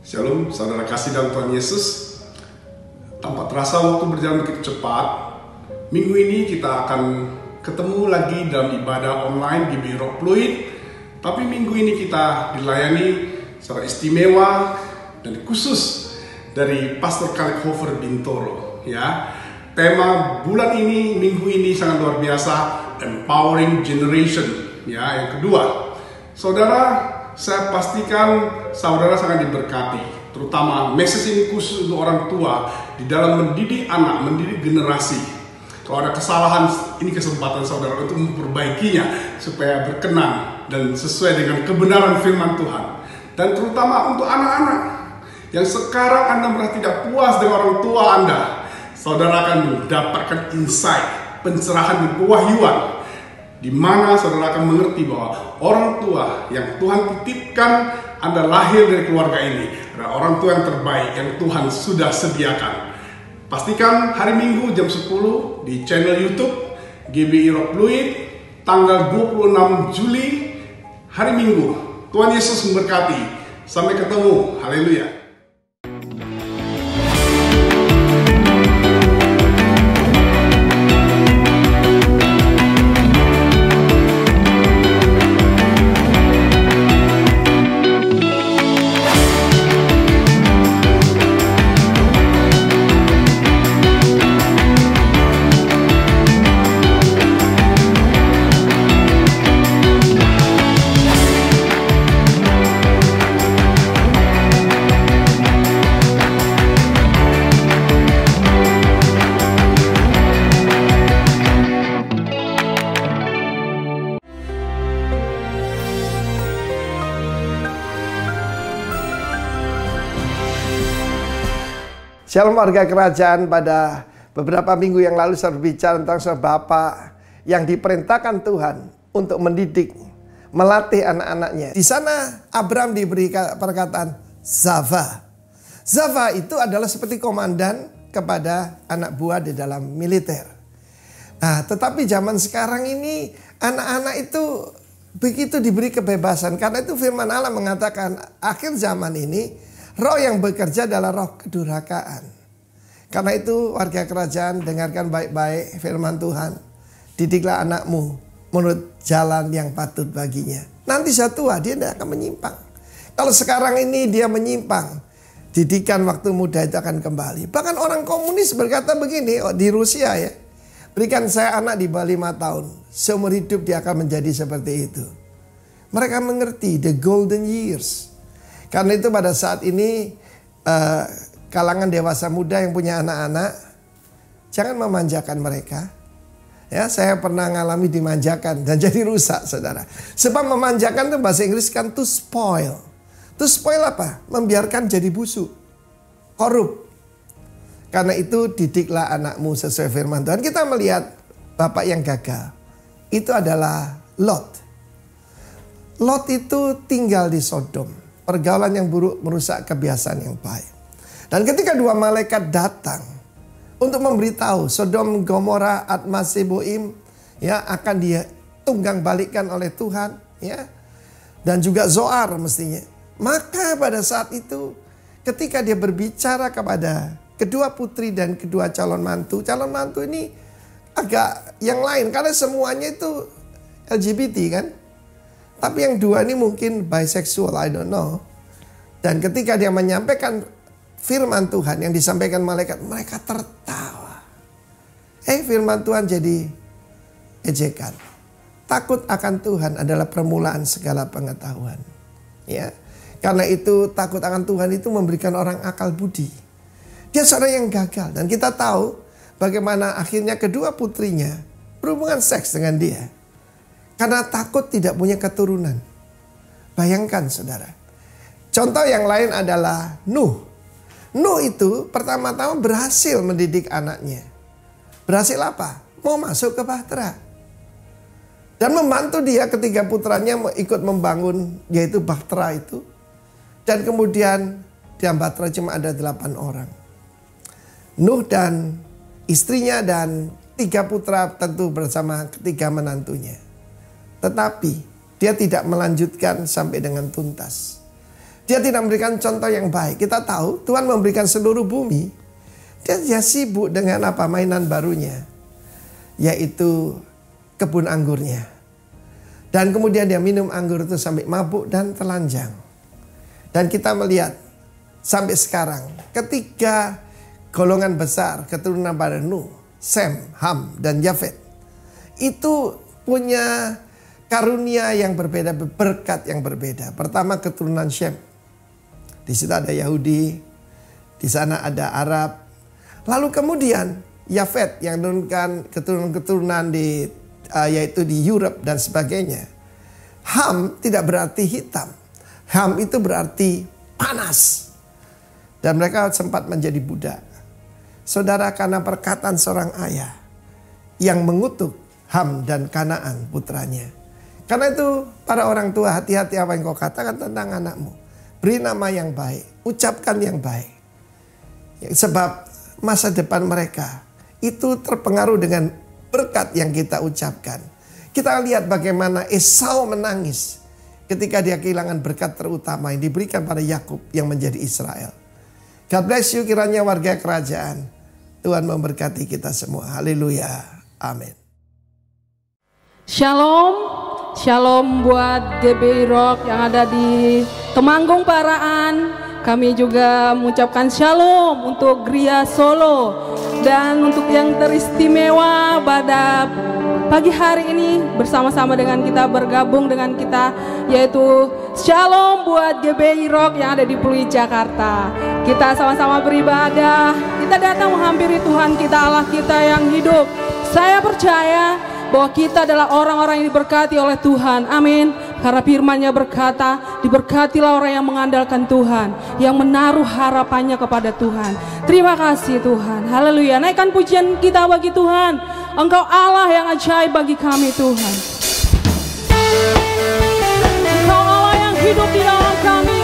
Shalom, saudara kasih dalam Tuhan Yesus. Tanpa terasa waktu berjalan begitu cepat. Minggu ini kita akan ketemu lagi dalam ibadah online GBI Rock Fluid. Tapi minggu ini kita dilayani secara istimewa dan khusus dari Pastor Khalid Hofer Bintoro. Ya, tema bulan ini, minggu ini sangat luar biasa, Empowering Generation. Ya, yang kedua, saudara, saya pastikan saudara sangat diberkati, terutama message ini khusus untuk orang tua di dalam mendidik anak, mendidik generasi. Kalau ada kesalahan, ini kesempatan saudara untuk memperbaikinya supaya berkenan dan sesuai dengan kebenaran firman Tuhan. Dan terutama untuk anak-anak yang sekarang Anda merasa tidak puas dengan orang tua Anda, saudara akan mendapatkan insight, pencerahan dan kewahyuan, di mana saudara akan mengerti bahwa orang tua yang Tuhan titipkan Anda lahir dari keluarga ini adalah orang tua yang terbaik yang Tuhan sudah sediakan. Pastikan hari Minggu jam 10 di channel YouTube GBI Rock Fluid tanggal 26 Juli hari Minggu. Tuhan Yesus memberkati. Sampai ketemu. Haleluya. Shalom warga kerajaan. Pada beberapa minggu yang lalu saya berbicara tentang seorang bapak yang diperintahkan Tuhan untuk mendidik, melatih anak-anaknya. Di sana Abram diberi perkataan Zava. Zava itu adalah seperti komandan kepada anak buah di dalam militer. Nah, tetapi zaman sekarang ini anak-anak itu begitu diberi kebebasan. Karena itu firman Allah mengatakan akhir zaman ini roh yang bekerja adalah roh kedurhakaan. Karena itu warga kerajaan, dengarkan baik-baik firman Tuhan. Didiklah anakmu menurut jalan yang patut baginya. Nanti suatu tua dia tidak akan menyimpang. Kalau sekarang ini dia menyimpang, didikan waktu muda itu akan kembali. Bahkan orang komunis berkata begini di Rusia ya. Berikan saya anak di bawah 5 tahun. Seumur hidup dia akan menjadi seperti itu. Mereka mengerti the golden years. Karena itu pada saat ini kalangan dewasa muda yang punya anak-anak, jangan memanjakan mereka. Ya, saya pernah ngalami dimanjakan dan jadi rusak, saudara. Sebab memanjakan itu bahasa Inggris kan to spoil. To spoil apa? Membiarkan jadi busuk, korup. Karena itu didiklah anakmu sesuai firman Tuhan. Kita melihat bapak yang gagal. Itu adalah Lot. Lot itu tinggal di Sodom. Pergaulan yang buruk merusak kebiasaan yang baik. Dan ketika dua malaikat datang untuk memberitahu Sodom, Gomora, Adma, Seboim ya akan dia tunggang balikan oleh Tuhan ya. Dan juga Zoar mestinya. Maka pada saat itu ketika dia berbicara kepada kedua putri dan kedua calon mantu ini agak yang lain karena semuanya itu LGBT kan. Tapi yang dua ini mungkin bisexual, I don't know. Dan ketika dia menyampaikan firman Tuhan yang disampaikan malaikat, mereka tertawa. Firman Tuhan jadi ejekan. Takut akan Tuhan adalah permulaan segala pengetahuan. Ya, karena itu takut akan Tuhan itu memberikan orang akal budi. Dia seorang yang gagal dan kita tahu bagaimana akhirnya kedua putrinya berhubungan seks dengan dia. Karena takut tidak punya keturunan. Bayangkan saudara. Contoh yang lain adalah Nuh. Nuh itu pertama-tama berhasil mendidik anaknya. Berhasil apa? Mau masuk ke Bahtera. Dan membantu dia ketika putranya mau ikut membangun yaitu Bahtera itu. Dan kemudian di Bahtera cuma ada 8 orang. Nuh dan istrinya dan 3 putra tentu bersama 3 menantunya. Tetapi dia tidak melanjutkan sampai dengan tuntas. Dia tidak memberikan contoh yang baik. Kita tahu Tuhan memberikan seluruh bumi. Dia sibuk dengan apa? Mainan barunya, yaitu kebun anggurnya. Dan kemudian dia minum anggur itu sampai mabuk dan telanjang. Dan kita melihat sampai sekarang ketika golongan besar keturunan pada Nuh, Sem, Ham, dan Yafet itu punya karunia yang berbeda, berkat yang berbeda. Pertama keturunan Sem. Di situ ada Yahudi, di sana ada Arab. Lalu kemudian Yafet yang menurunkan keturunan-keturunan yaitu di Europe dan sebagainya. Ham tidak berarti hitam. Ham itu berarti panas. Dan mereka sempat menjadi budak. Saudara, karena perkataan seorang ayah yang mengutuk Ham dan Kanaan putranya. Karena itu para orang tua, hati-hati apa yang kau katakan tentang anakmu. Beri nama yang baik, ucapkan yang baik. Sebab masa depan mereka itu terpengaruh dengan berkat yang kita ucapkan. Kita lihat bagaimana Esau menangis ketika dia kehilangan berkat terutama yang diberikan pada Yakub yang menjadi Israel. God bless you, kiranya warga kerajaan. Tuhan memberkati kita semua. Haleluya. Amin. Shalom. Shalom buat GBI Rock yang ada di Temanggung Paraan. Kami juga mengucapkan shalom untuk Gria Solo. Dan untuk yang teristimewa pada pagi hari ini bersama-sama dengan kita, bergabung dengan kita, yaitu shalom buat GBI Rock yang ada di Pluit, Jakarta. Kita sama-sama beribadah, kita datang menghampiri Tuhan kita, Allah kita yang hidup. Saya percaya bahwa kita adalah orang-orang yang diberkati oleh Tuhan. Amin. Karena firman-Nya berkata, diberkatilah orang yang mengandalkan Tuhan, yang menaruh harapannya kepada Tuhan. Terima kasih Tuhan. Haleluya. Naikkan pujian kita bagi Tuhan. Engkau Allah yang ajaib bagi kami Tuhan. Engkau Allah yang hidup di dalam kami,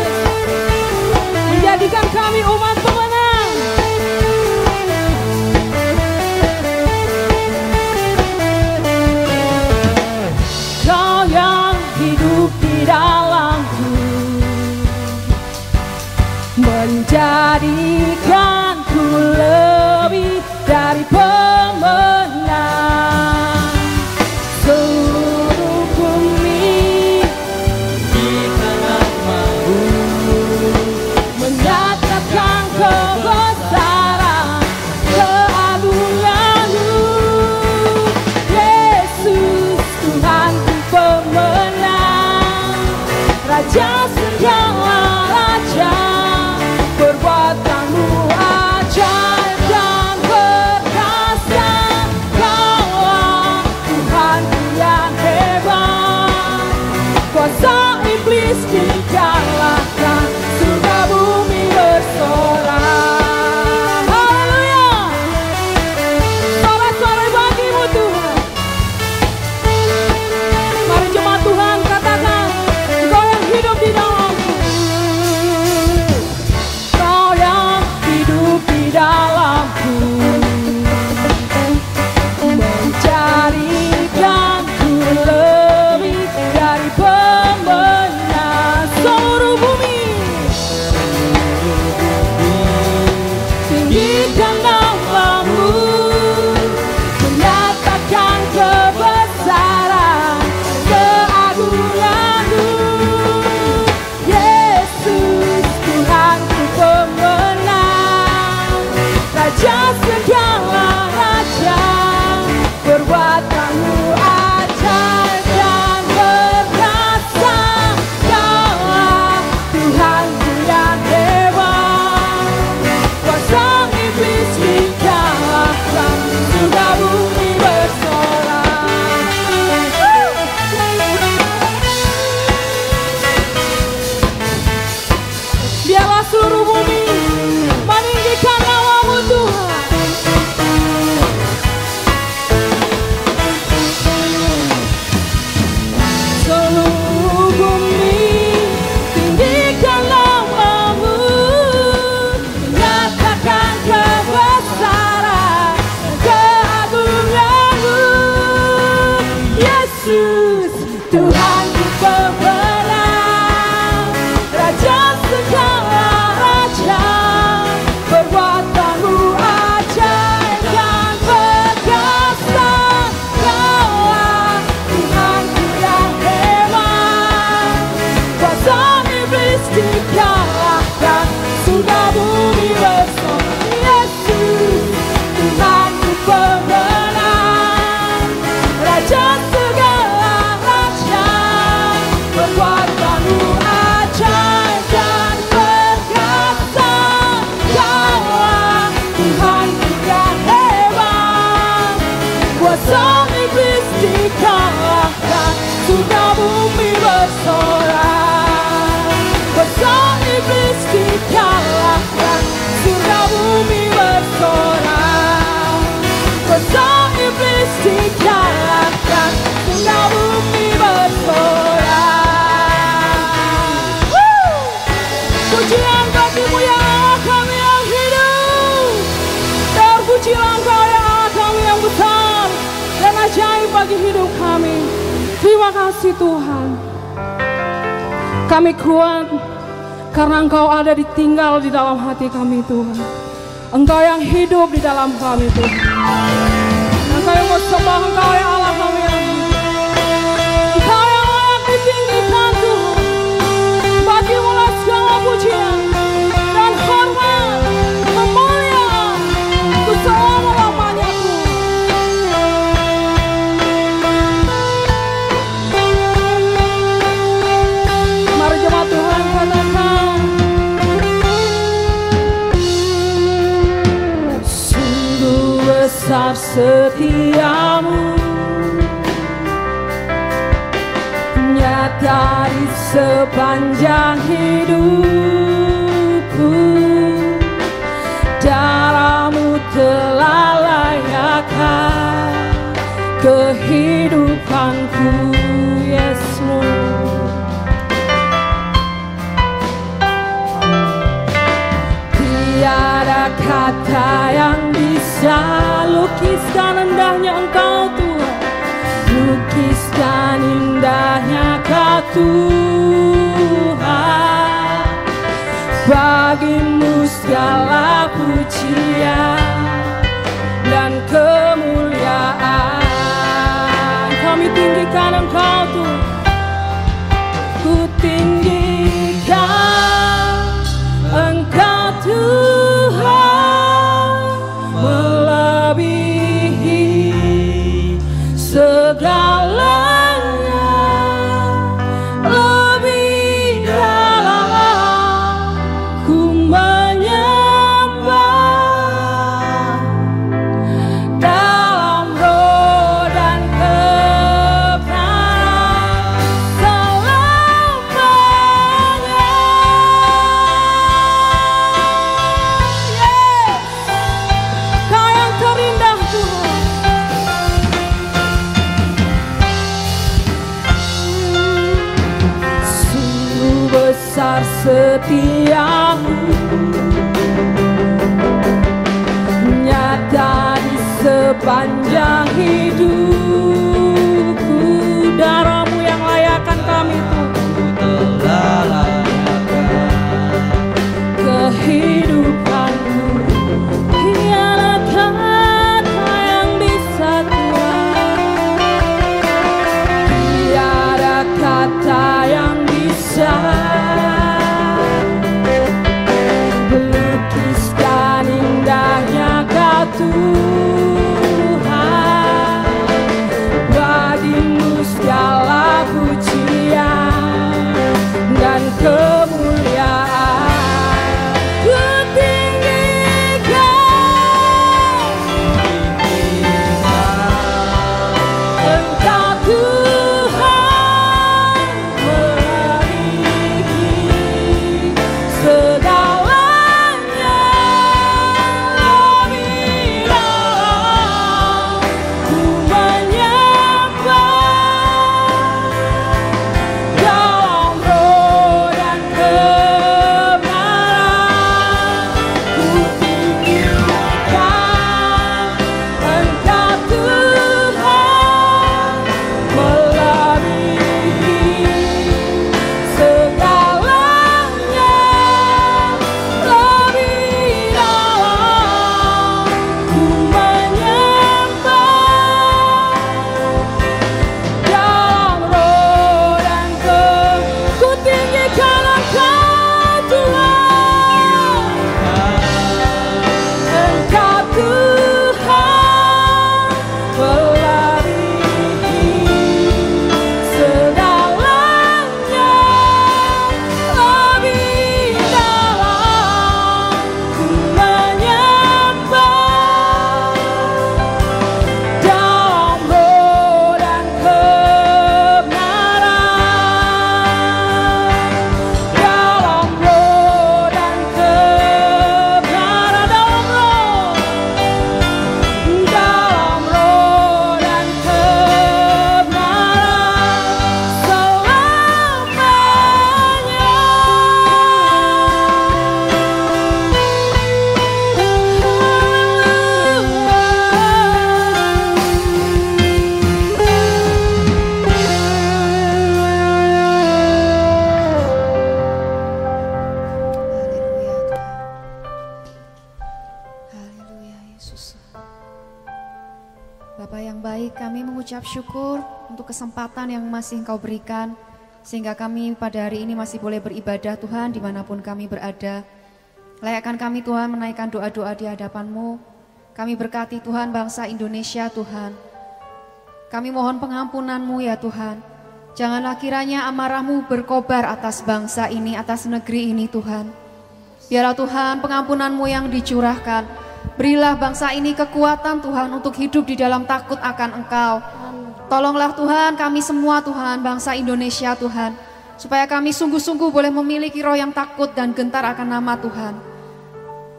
menjadikan kami umat pemenang. Kau yang hidup di dalamku, menjadikanku lebih dari pemenang. Seluruh bumi di tanganmu menyatakan pemenang, Raja segala raja, kekuatanmu ajaib dan perkasa. Kaulah Tuhan yang hebat, kuasa iblis dikalahkan, surga bumi bersorak. Kuasa iblis dikalahkan, surga bumi bersorak. Kuasa iblis dikalahkan, surga bumi bersorak. Pujian bagimu ya Allah kami yang hidup, terpujilah Engkau ya Allah kami yang besar dan ajaib bagi hidup kami. Terima kasih Tuhan. Kami kuat karena Engkau ada tinggal di dalam hati kami Tuhan. Engkau yang hidup di dalam kami Tuhan. Engkau yang mau sembah, Engkau yang Allah kami yang hidup. Engkau yang layak ditinggikan Tuhan. Bagimulah segala pujian dan hormat, kemuliaan untuk selama-lamanya Tuhan. Mari jemaat Tuhan katakan, sungguh besar setiamu, nyata di sepanjang hidupku. Darahmu telah layakkan kehidupanku, Yesus. Tiada kata yang bisa lukiskan indahnya Engkau Tuhan, lukiskan indahnya Kau Tuhan. Bagimu segala pujian dan kemuliaan. Kami tinggikan Engkau Tuhan, ku tinggikan Engkau Tuhan, melebihi segalanya, lebih dalam ku menyembah, dalam roh dan kebenaran selamanya. Kau yang terindah Tuhan, sungguh besar setiamu, nyata di sepanjang hidupku. Darahmu yang layakkan kami Tuhan, kehidupanku. Tiada kata yang bisa Tuhan, tiada kata yang bisa melukiskan indahnya Kau Tuhan. Bapa yang baik, kami mengucap syukur untuk kesempatan yang masih Engkau berikan, sehingga kami pada hari ini masih boleh beribadah Tuhan dimanapun kami berada. Layakkan kami Tuhan menaikkan doa-doa di hadapan-Mu. Kami berkati Tuhan bangsa Indonesia Tuhan. Kami mohon pengampunan-Mu ya Tuhan. Janganlah kiranya amarah-Mu berkobar atas bangsa ini, atas negeri ini Tuhan. Biarlah Tuhan pengampunan-Mu yang dicurahkan. Berilah bangsa ini kekuatan Tuhan untuk hidup di dalam takut akan Engkau. Tolonglah Tuhan kami semua Tuhan, bangsa Indonesia Tuhan, supaya kami sungguh-sungguh boleh memiliki roh yang takut dan gentar akan nama Tuhan.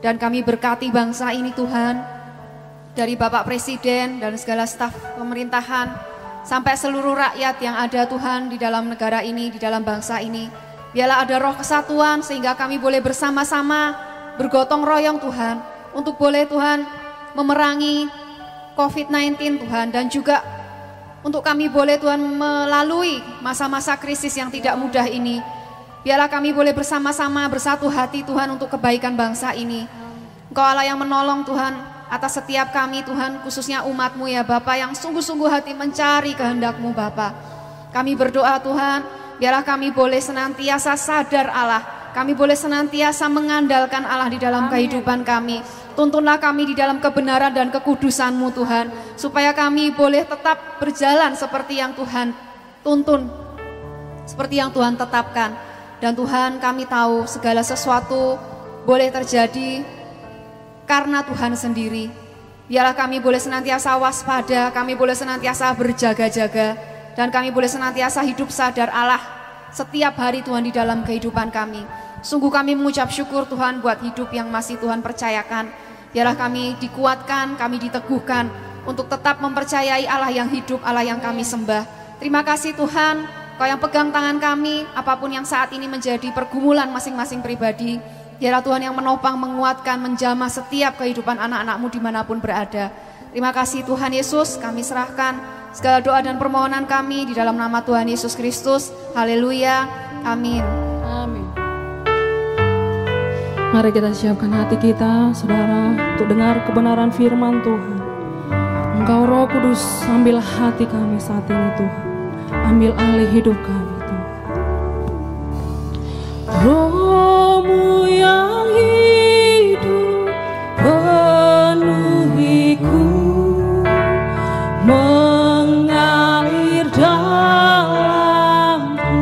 Dan kami berkati bangsa ini Tuhan, dari Bapak Presiden dan segala staf pemerintahan, sampai seluruh rakyat yang ada Tuhan di dalam negara ini, di dalam bangsa ini. Biarlah ada roh kesatuan sehingga kami boleh bersama-sama bergotong royong Tuhan, untuk boleh Tuhan memerangi COVID-19 Tuhan, dan juga untuk kami boleh Tuhan melalui masa-masa krisis yang tidak mudah ini. Biarlah kami boleh bersama-sama bersatu hati Tuhan untuk kebaikan bangsa ini. Engkau Allah yang menolong Tuhan atas setiap kami Tuhan, khususnya umat-Mu ya Bapa yang sungguh-sungguh hati mencari kehendak-Mu Bapa. Kami berdoa Tuhan, biarlah kami boleh senantiasa sadar Allah, kami boleh senantiasa mengandalkan Allah di dalam kehidupan kami. Tuntunlah kami di dalam kebenaran dan kekudusan-Mu Tuhan, supaya kami boleh tetap berjalan seperti yang Tuhan tuntun, seperti yang Tuhan tetapkan. Dan Tuhan, kami tahu segala sesuatu boleh terjadi karena Tuhan sendiri. Biarlah kami boleh senantiasa waspada, kami boleh senantiasa berjaga-jaga, dan kami boleh senantiasa hidup sadar Allah setiap hari Tuhan di dalam kehidupan kami. Sungguh kami mengucap syukur Tuhan buat hidup yang masih Tuhan percayakan. Biarlah kami dikuatkan, kami diteguhkan untuk tetap mempercayai Allah yang hidup, Allah yang kami sembah. Terima kasih Tuhan, Kau yang pegang tangan kami, apapun yang saat ini menjadi pergumulan masing-masing pribadi. Biarlah Tuhan yang menopang, menguatkan, menjamah setiap kehidupan anak-anak-Mu dimanapun berada. Terima kasih Tuhan Yesus, kami serahkan segala doa dan permohonan kami di dalam nama Tuhan Yesus Kristus. Haleluya, amin. Amin. Mari kita siapkan hati kita, saudara, untuk dengar kebenaran firman Tuhan. Engkau Roh Kudus, ambil hati kami saat ini Tuhan. Ambil alih hidup kami Tuhan. Roh-Mu yang hidup penuhiku, mengalir dalamku.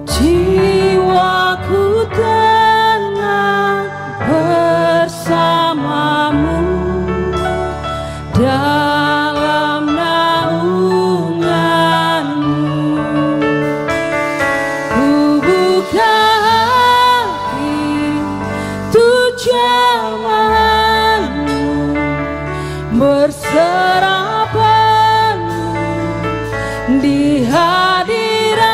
Jiwaku tenang bersama-Mu dalam naungan-Mu. Ku buka hati untuk jamahan-Mu, berserah penuh di hadirat-Mu.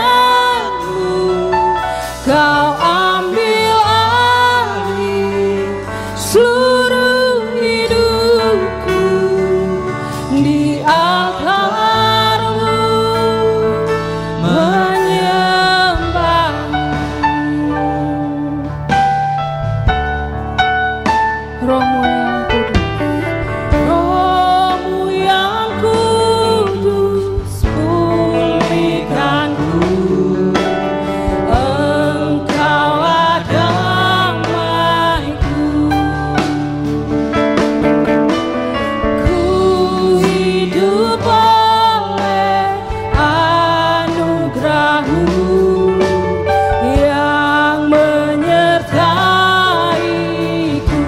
Kau ambil alih seluruh hidupku, di altar-Mu menyembah-Mu. Roh-Mu yang kudus, Roh-Mu yang kudus, pulihkanku. Engkaulah damaiku. Ku hidup oleh anugerah-Mu yang menyertaiku.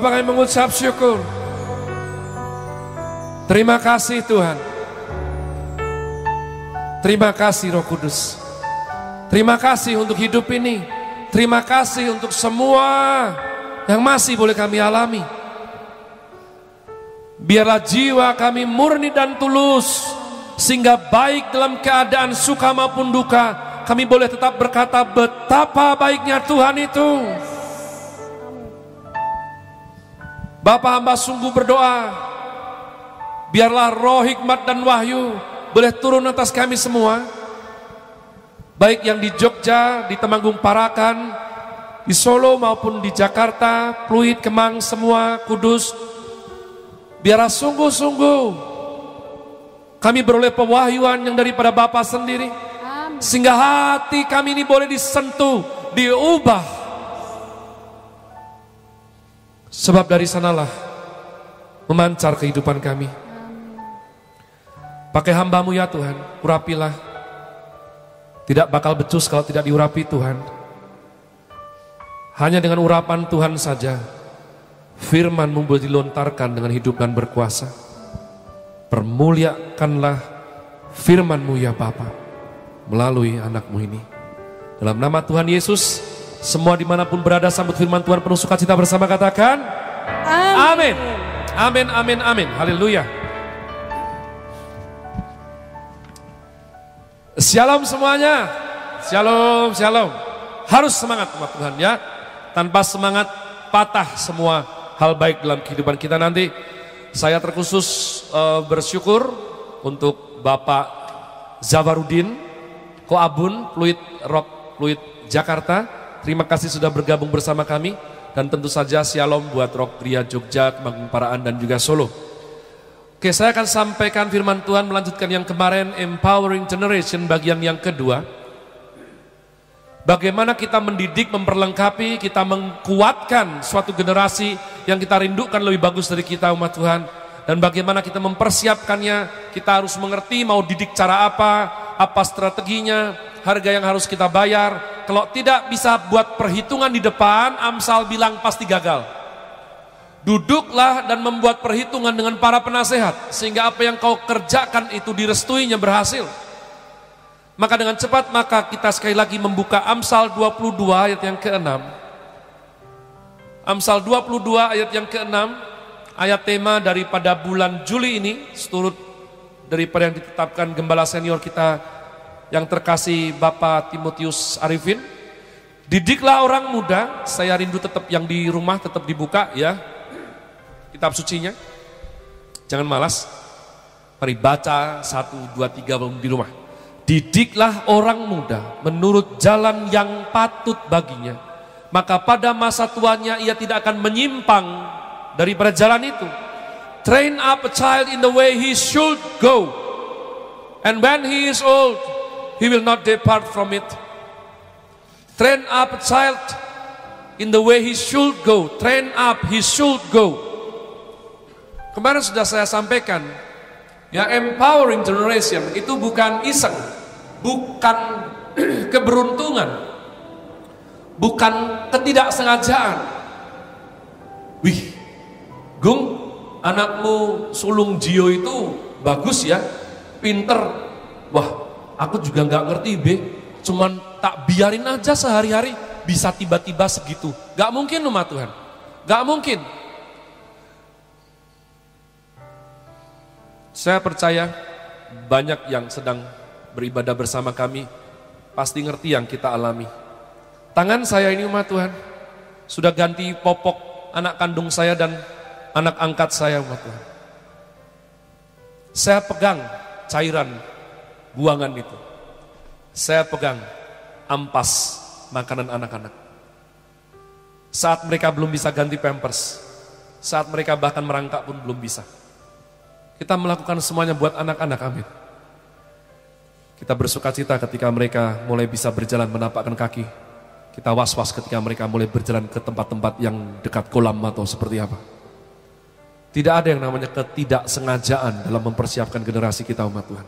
Bapak, kami mengucap syukur. Terima kasih Tuhan. Terima kasih Roh Kudus. Terima kasih untuk hidup ini. Terima kasih untuk semua yang masih boleh kami alami. Biarlah jiwa kami murni dan tulus, sehingga baik dalam keadaan suka maupun duka, kami boleh tetap berkata betapa baiknya Tuhan itu. Bapa, hamba sungguh berdoa, biarlah roh hikmat dan wahyu boleh turun atas kami semua, baik yang di Jogja, di Temanggung Parakan, di Solo maupun di Jakarta, Pluit, Kemang, semua, Kudus. Biarlah sungguh-sungguh kami beroleh pewahyuan yang daripada Bapa sendiri, sehingga hati kami ini boleh disentuh, diubah. Sebab dari sanalah memancar kehidupan kami. Pakai hamba-Mu ya Tuhan, urapilah. Tidak bakal becus kalau tidak diurapi Tuhan. Hanya dengan urapan Tuhan saja firman-Mu boleh dilontarkan dengan hidup dan berkuasa. Permuliakanlah firman-Mu ya Bapa melalui anak-Mu ini. Dalam nama Tuhan Yesus, semua dimanapun berada sambut firman Tuhan penuh sukacita bersama, katakan amin. Amin, amin, amin. Haleluya. Shalom semuanya. Shalom, shalom. Harus semangat umat Tuhan ya. Tanpa semangat patah semua hal baik dalam kehidupan kita nanti. Saya terkhusus bersyukur untuk Bapak Zavarudin Koabun, Pluit Rock Pluit Jakarta. Terima kasih sudah bergabung bersama kami. Dan tentu saja shalom buat Rock Gria Jogja, Temanggung Paraan dan juga Solo. Oke, saya akan sampaikan firman Tuhan melanjutkan yang kemarin, Empowering Generation bagian yang kedua. Bagaimana kita mendidik, memperlengkapi, kita mengkuatkan suatu generasi yang kita rindukan lebih bagus dari kita umat Tuhan. Dan bagaimana kita mempersiapkannya, kita harus mengerti mau didik cara apa strateginya, harga yang harus kita bayar. Kalau tidak bisa buat perhitungan di depan, Amsal bilang pasti gagal. Duduklah dan membuat perhitungan dengan para penasehat, sehingga apa yang kau kerjakan itu direstuinya berhasil. Maka dengan cepat maka kita sekali lagi membuka Amsal 22 ayat yang ke-6. Amsal 22 ayat yang ke-6, ayat tema daripada bulan Juli ini, seturut daripada yang ditetapkan gembala senior kita yang terkasih Bapak Timotius Arifin. Didiklah orang muda. Saya rindu tetap yang di rumah tetap dibuka ya kitab sucinya, jangan malas. Mari baca 1, 2, 3 di rumah. Didiklah orang muda menurut jalan yang patut baginya, maka pada masa tuanya ia tidak akan menyimpang daripada jalan itu. Train up a child in the way he should go, and when he is old he will not depart from it. Train up a child in the way he should go. Train up, he should go. Kemarin sudah saya sampaikan, ya, empowering generation itu bukan iseng, bukan keberuntungan, bukan ketidaksengajaan. Wih, Gung, anakmu sulung Jio itu bagus ya, pinter. Wah, aku juga nggak ngerti Be, cuman tak biarin aja sehari-hari bisa tiba-tiba segitu. Gak mungkin umat Tuhan, gak mungkin. Saya percaya banyak yang sedang beribadah bersama kami pasti ngerti yang kita alami. Tangan saya ini umat Tuhan sudah ganti popok anak kandung saya dan anak angkat saya umat Tuhan. Saya pegang cairan buangan itu. Saya pegang ampas makanan anak-anak. Saat mereka belum bisa ganti pampers, saat mereka bahkan merangkak pun belum bisa. Kita melakukan semuanya buat anak-anak, amin. Kita bersuka cita ketika mereka mulai bisa berjalan menapakkan kaki. Kita was-was ketika mereka mulai berjalan ke tempat-tempat yang dekat kolam atau seperti apa. Tidak ada yang namanya ketidaksengajaan dalam mempersiapkan generasi kita umat Tuhan.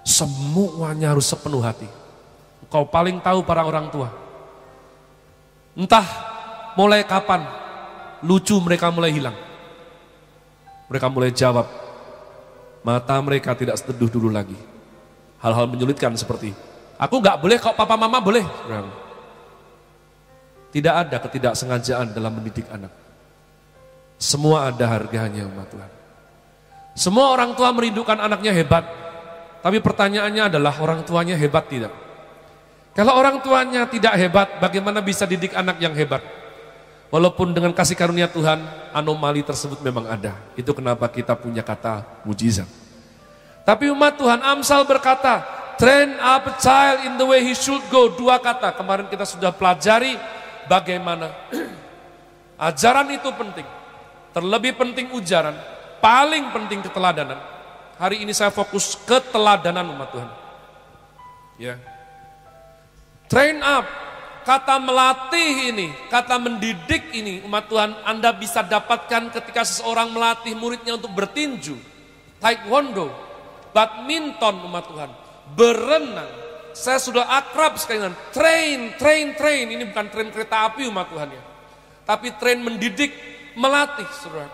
Semuanya harus sepenuh hati. Kau paling tahu para orang tua. Entah mulai kapan lucu mereka mulai hilang. Mereka mulai jawab, mata mereka tidak seteduh dulu lagi. Hal-hal menyulitkan seperti, aku nggak boleh kok, papa mama boleh. Tidak ada ketidaksengajaan dalam mendidik anak. Semua ada harganya umat Tuhan. Semua orang tua merindukan anaknya hebat. Tapi pertanyaannya adalah orang tuanya hebat tidak? Kalau orang tuanya tidak hebat, bagaimana bisa didik anak yang hebat? Walaupun dengan kasih karunia Tuhan, anomali tersebut memang ada. Itu kenapa kita punya kata mujizat. Tapi umat Tuhan, Amsal berkata, train up a child in the way he should go. 2 kata, kemarin kita sudah pelajari bagaimana ajaran itu penting. Terlebih penting ujaran, paling penting keteladanan. Hari ini saya fokus keteladanan umat Tuhan. Ya. Train up, kata melatih ini, kata mendidik ini, umat Tuhan, Anda bisa dapatkan ketika seseorang melatih muridnya untuk bertinju, taekwondo, badminton umat Tuhan, berenang. Saya sudah akrab sekali dengan train. Ini bukan train kereta api umat Tuhan ya. Tapi train mendidik, melatih saudara.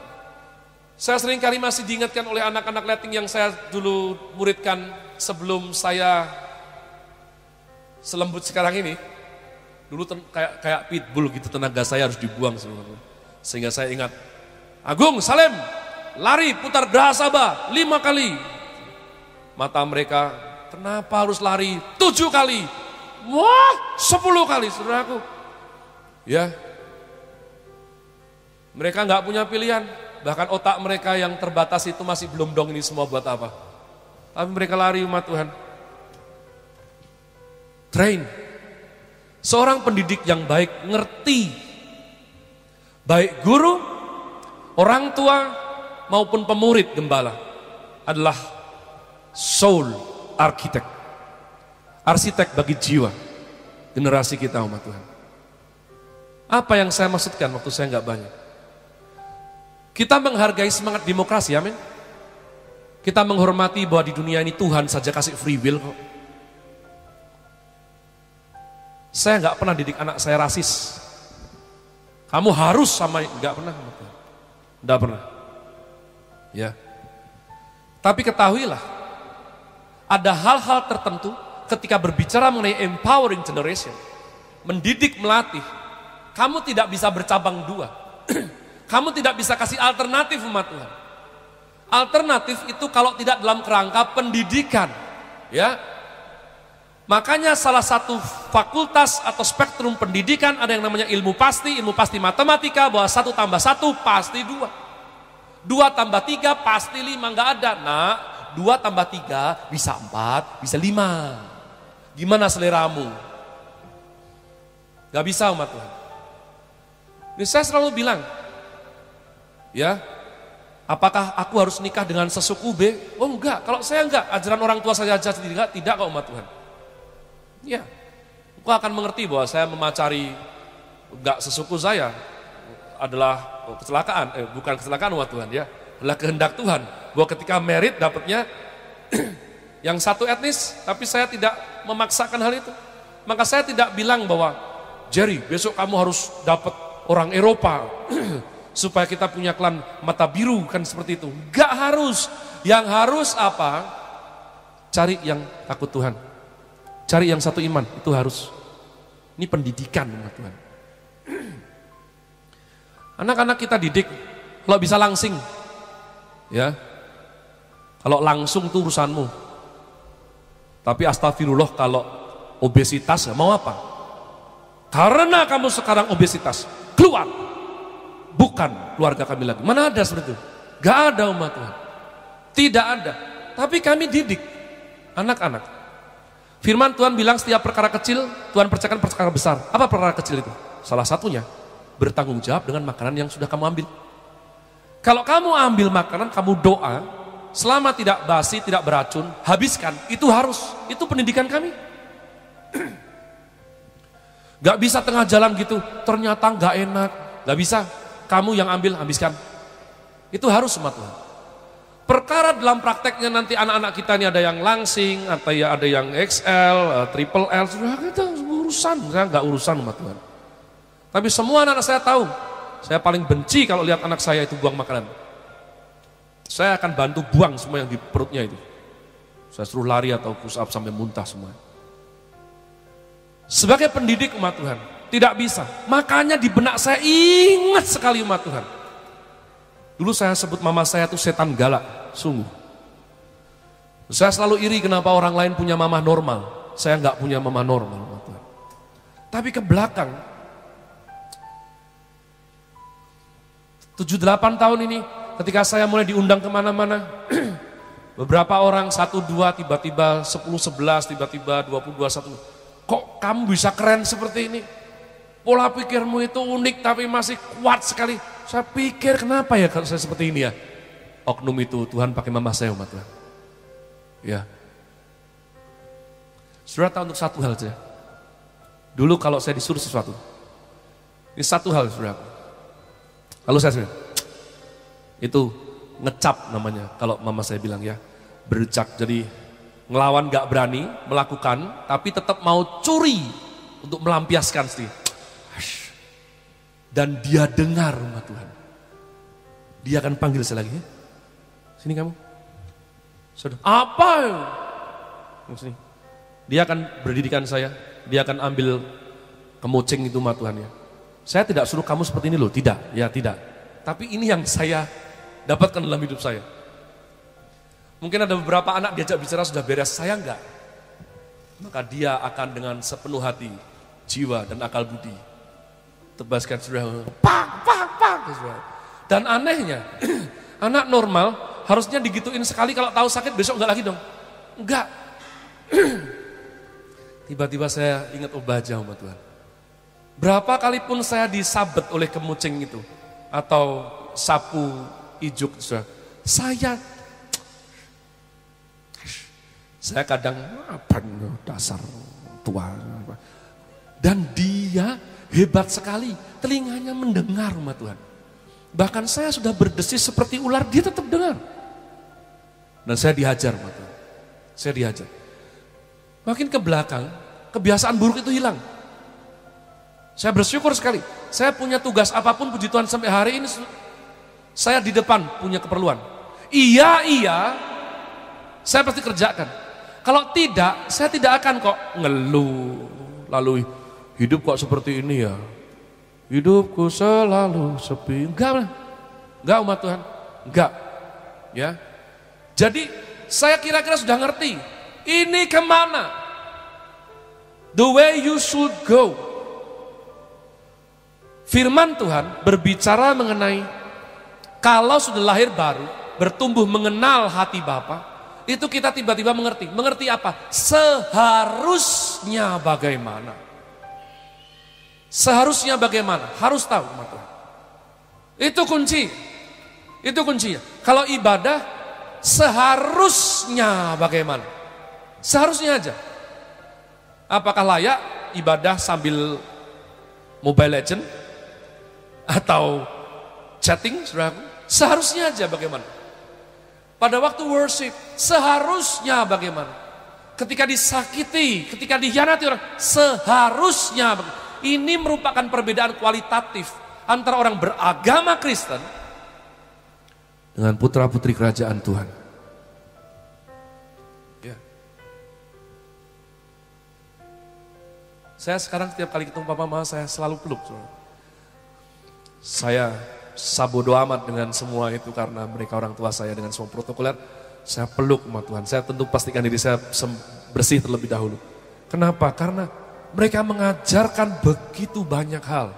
Saya sering kali masih diingatkan oleh anak-anak letting yang saya dulu muridkan sebelum saya selembut sekarang ini. Dulu kayak pitbull gitu, tenaga saya harus dibuang sebenarnya. Sehingga saya ingat, Agung, Salem, lari putar Grahasaba 5 kali. Mata mereka, kenapa harus lari 7 kali? Wah, 10 kali saudaraku. Ya, mereka nggak punya pilihan. Bahkan otak mereka yang terbatas itu masih belum dong ini semua buat apa. Tapi mereka lari umat Tuhan. Train. Seorang pendidik yang baik ngerti. Baik guru, orang tua maupun pemurid gembala adalah soul architect. Arsitek bagi jiwa generasi kita umat Tuhan. Apa yang saya maksudkan waktu saya nggak banyak. Kita menghargai semangat demokrasi, amin. Kita menghormati bahwa di dunia ini Tuhan saja kasih free will kok. Saya nggak pernah didik anak saya rasis. Kamu harus sama, nggak pernah. Nggak pernah. Ya. Tapi ketahuilah, ada hal-hal tertentu ketika berbicara mengenai empowering generation, mendidik, melatih, kamu tidak bisa bercabang 2. Kamu tidak bisa kasih alternatif umat Tuhan. Alternatif itu kalau tidak dalam kerangka pendidikan, ya. Makanya salah satu fakultas atau spektrum pendidikan ada yang namanya ilmu pasti matematika, bahwa 1 tambah 1 pasti 2. 2 tambah 3 pasti 5, nggak ada. Nah, 2 tambah 3 bisa 4, bisa 5. Gimana seleramu? Gak bisa umat Tuhan. Ini saya selalu bilang, ya, apakah aku harus nikah dengan sesuku B? Oh enggak, kalau saya enggak, ajaran orang tua saya aja tidak kok umat Tuhan. Ya, aku akan mengerti bahwa saya memacari enggak sesuku saya adalah kecelakaan, bukan kecelakaan umat Tuhan ya, adalah kehendak Tuhan. Bahwa ketika merit dapatnya yang satu etnis, tapi saya tidak memaksakan hal itu. Maka saya tidak bilang bahwa Jerry, besok kamu harus dapat orang Eropa supaya kita punya klan mata biru, kan seperti itu. Gak harus. Yang harus apa? Cari yang takut Tuhan. Cari yang satu iman, itu harus. Ini pendidikan umat Tuhan. Anak-anak kita didik, kalau bisa langsing. Ya. Kalau langsung itu urusanmu. Tapi astagfirullah kalau obesitas, ya mau apa? Karena kamu sekarang obesitas, keluar. Bukan keluarga kami lagi. Mana ada seperti itu? Gak ada umat Tuhan. Tidak ada. Tapi kami didik anak-anak. Firman Tuhan bilang setiap perkara kecil Tuhan percayakan perkara besar. Apa perkara kecil itu? Salah satunya bertanggung jawab dengan makanan yang sudah kamu ambil. Kalau kamu ambil makanan, kamu doa, selama tidak basi, tidak beracun, habiskan. Itu harus. Itu pendidikan kami. Gak bisa tengah jalan gitu, ternyata gak enak. Gak bisa. Kamu yang ambil, habiskan. Itu harus umat Tuhan. Perkara dalam prakteknya nanti anak-anak kita ini ada yang langsing, atau ya ada yang XL, triple L, sudah kita urusan, saya nggak urusan umat Tuhan. Tapi semua anak-anak saya tahu, Saya paling benci kalau lihat anak saya itu buang makanan. Saya akan bantu buang semua yang di perutnya itu. Saya suruh lari atau push up sampai muntah semua. Sebagai pendidik umat Tuhan, tidak bisa. Makanya di benak saya ingat sekali umat Tuhan. Dulu saya sebut mama saya itu setan galak, sungguh. Saya selalu iri kenapa orang lain punya mama normal. Saya nggak punya mama normal umat Tuhan. Tapi ke belakang, 7-8 tahun ini, ketika saya mulai diundang kemana-mana, beberapa orang 1-2, tiba-tiba 10-11, tiba-tiba 20-21. Kok kamu bisa keren seperti ini? Pola pikirmu itu unik tapi masih kuat sekali. Saya pikir kenapa ya kalau saya seperti ini ya? Oknum itu Tuhan pakai mama saya umat Tuhan. Ya. Saudara tahu untuk satu hal saja. Dulu kalau saya disuruh sesuatu, ini satu hal saudara. Lalu saya itu ngecap namanya, kalau mama saya bilang ya, bercak. Jadi ngelawan gak berani, melakukan, tapi tetap mau curi untuk melampiaskan sendiri. Dan dia dengar umat Tuhan. Dia akan panggil saya lagi. Sini kamu. Saudara, apa? Sini. Dia akan berdidikan saya, dia akan ambil kemucing itu umat Tuhan ya. Saya tidak suruh kamu seperti ini loh, tidak, ya tidak. Tapi ini yang saya dapatkan dalam hidup saya. Mungkin ada beberapa anak diajak bicara sudah beres, saya enggak. Maka dia akan dengan sepenuh hati, jiwa dan akal budi tebaskan saudara, pak. Dan anehnya, anak normal harusnya digituin sekali, kalau tahu sakit besok enggak lagi dong. Enggak. Tiba-tiba saya ingat Obaja umat Tuhan. Berapa kali pun saya disabet oleh kemucing itu atau sapu ijuk, saya kadang apa dasar tua. Dan dia hebat sekali, telinganya mendengar umat Tuhan. Bahkan saya sudah berdesis seperti ular, dia tetap dengar. Dan saya dihajar umat Tuhan. Saya dihajar. Makin ke belakang, kebiasaan buruk itu hilang. Saya bersyukur sekali. Saya punya tugas apapun, puji Tuhan sampai hari ini saya di depan punya keperluan. Iya, saya pasti kerjakan. Kalau tidak, saya tidak akan kok ngeluh. Lalu hidup kok seperti ini ya. Hidupku selalu sepi. Enggak umat Tuhan. Enggak. Ya. Jadi saya kira-kira sudah ngerti. Ini kemana? The way you should go. Firman Tuhan berbicara mengenai kalau sudah lahir baru, bertumbuh mengenal hati Bapa, itu kita tiba-tiba mengerti. Mengerti apa? Seharusnya bagaimana. Seharusnya bagaimana? Harus tahu umat Tuhan. Itu kunci. Itu kuncinya. Kalau ibadah, seharusnya bagaimana? Seharusnya aja. Apakah layak ibadah sambil Mobile Legend? Atau chatting, saudaraku? Seharusnya aja bagaimana? Pada waktu worship, seharusnya bagaimana? Ketika disakiti, ketika dikhianati orang, seharusnya bagaimana? Ini merupakan perbedaan kualitatif antara orang beragama Kristen dengan putra-putri kerajaan Tuhan. Ya. Saya sekarang setiap kali ketemu papa mama, saya selalu peluk. Saya sabodo amat dengan semua itu karena mereka orang tua saya dengan semua protokoler. Saya peluk umat Tuhan. Saya tentu pastikan diri saya bersih terlebih dahulu. Kenapa? Karena mereka mengajarkan begitu banyak hal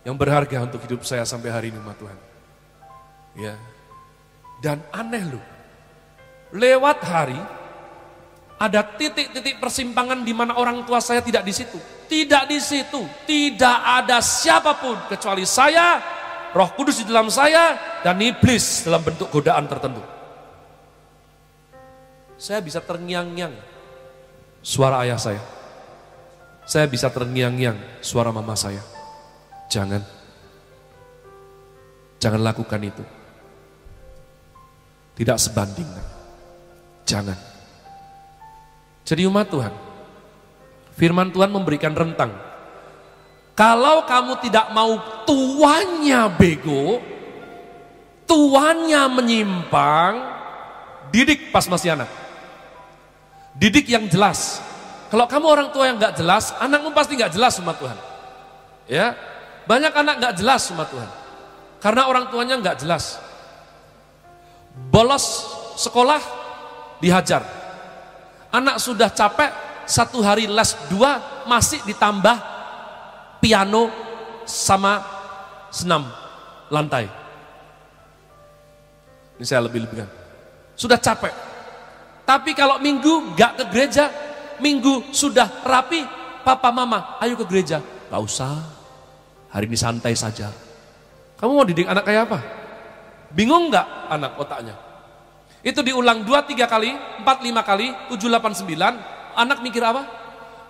yang berharga untuk hidup saya sampai hari ini umat Tuhan. Ya. Dan aneh loh. Lewat hari ada titik-titik persimpangan di mana orang tua saya tidak di situ. Tidak di situ, tidak ada siapapun kecuali saya, Roh Kudus di dalam saya, dan iblis dalam bentuk godaan tertentu. Saya bisa terngiang-ngiang suara ayah saya. Saya bisa terngiang-ngiang suara mama saya. Jangan lakukan itu. Tidak sebanding. Jangan. Jadi umat Tuhan, firman Tuhan memberikan rentang. Kalau kamu tidak mau tuannya bego, tuannya menyimpang, didik pas masih anak. Didik yang jelas. Kalau kamu orang tua yang gak jelas, anakmu pasti gak jelas sama Tuhan. Ya, banyak anak gak jelas sama Tuhan. Karena orang tuanya gak jelas. Bolos sekolah, dihajar. Anak sudah capek, 1 hari les 2, masih ditambah piano sama senam lantai. Ini saya lebih-lebihkan. Sudah capek. Tapi kalau minggu gak ke gereja, minggu sudah rapi, papa mama ayo ke gereja. Gak usah, hari ini santai saja. Kamu mau didik anak kayak apa? Bingung gak anak otaknya? Itu diulang 2-3 kali, 4-5 kali, 7-8-9, anak mikir apa?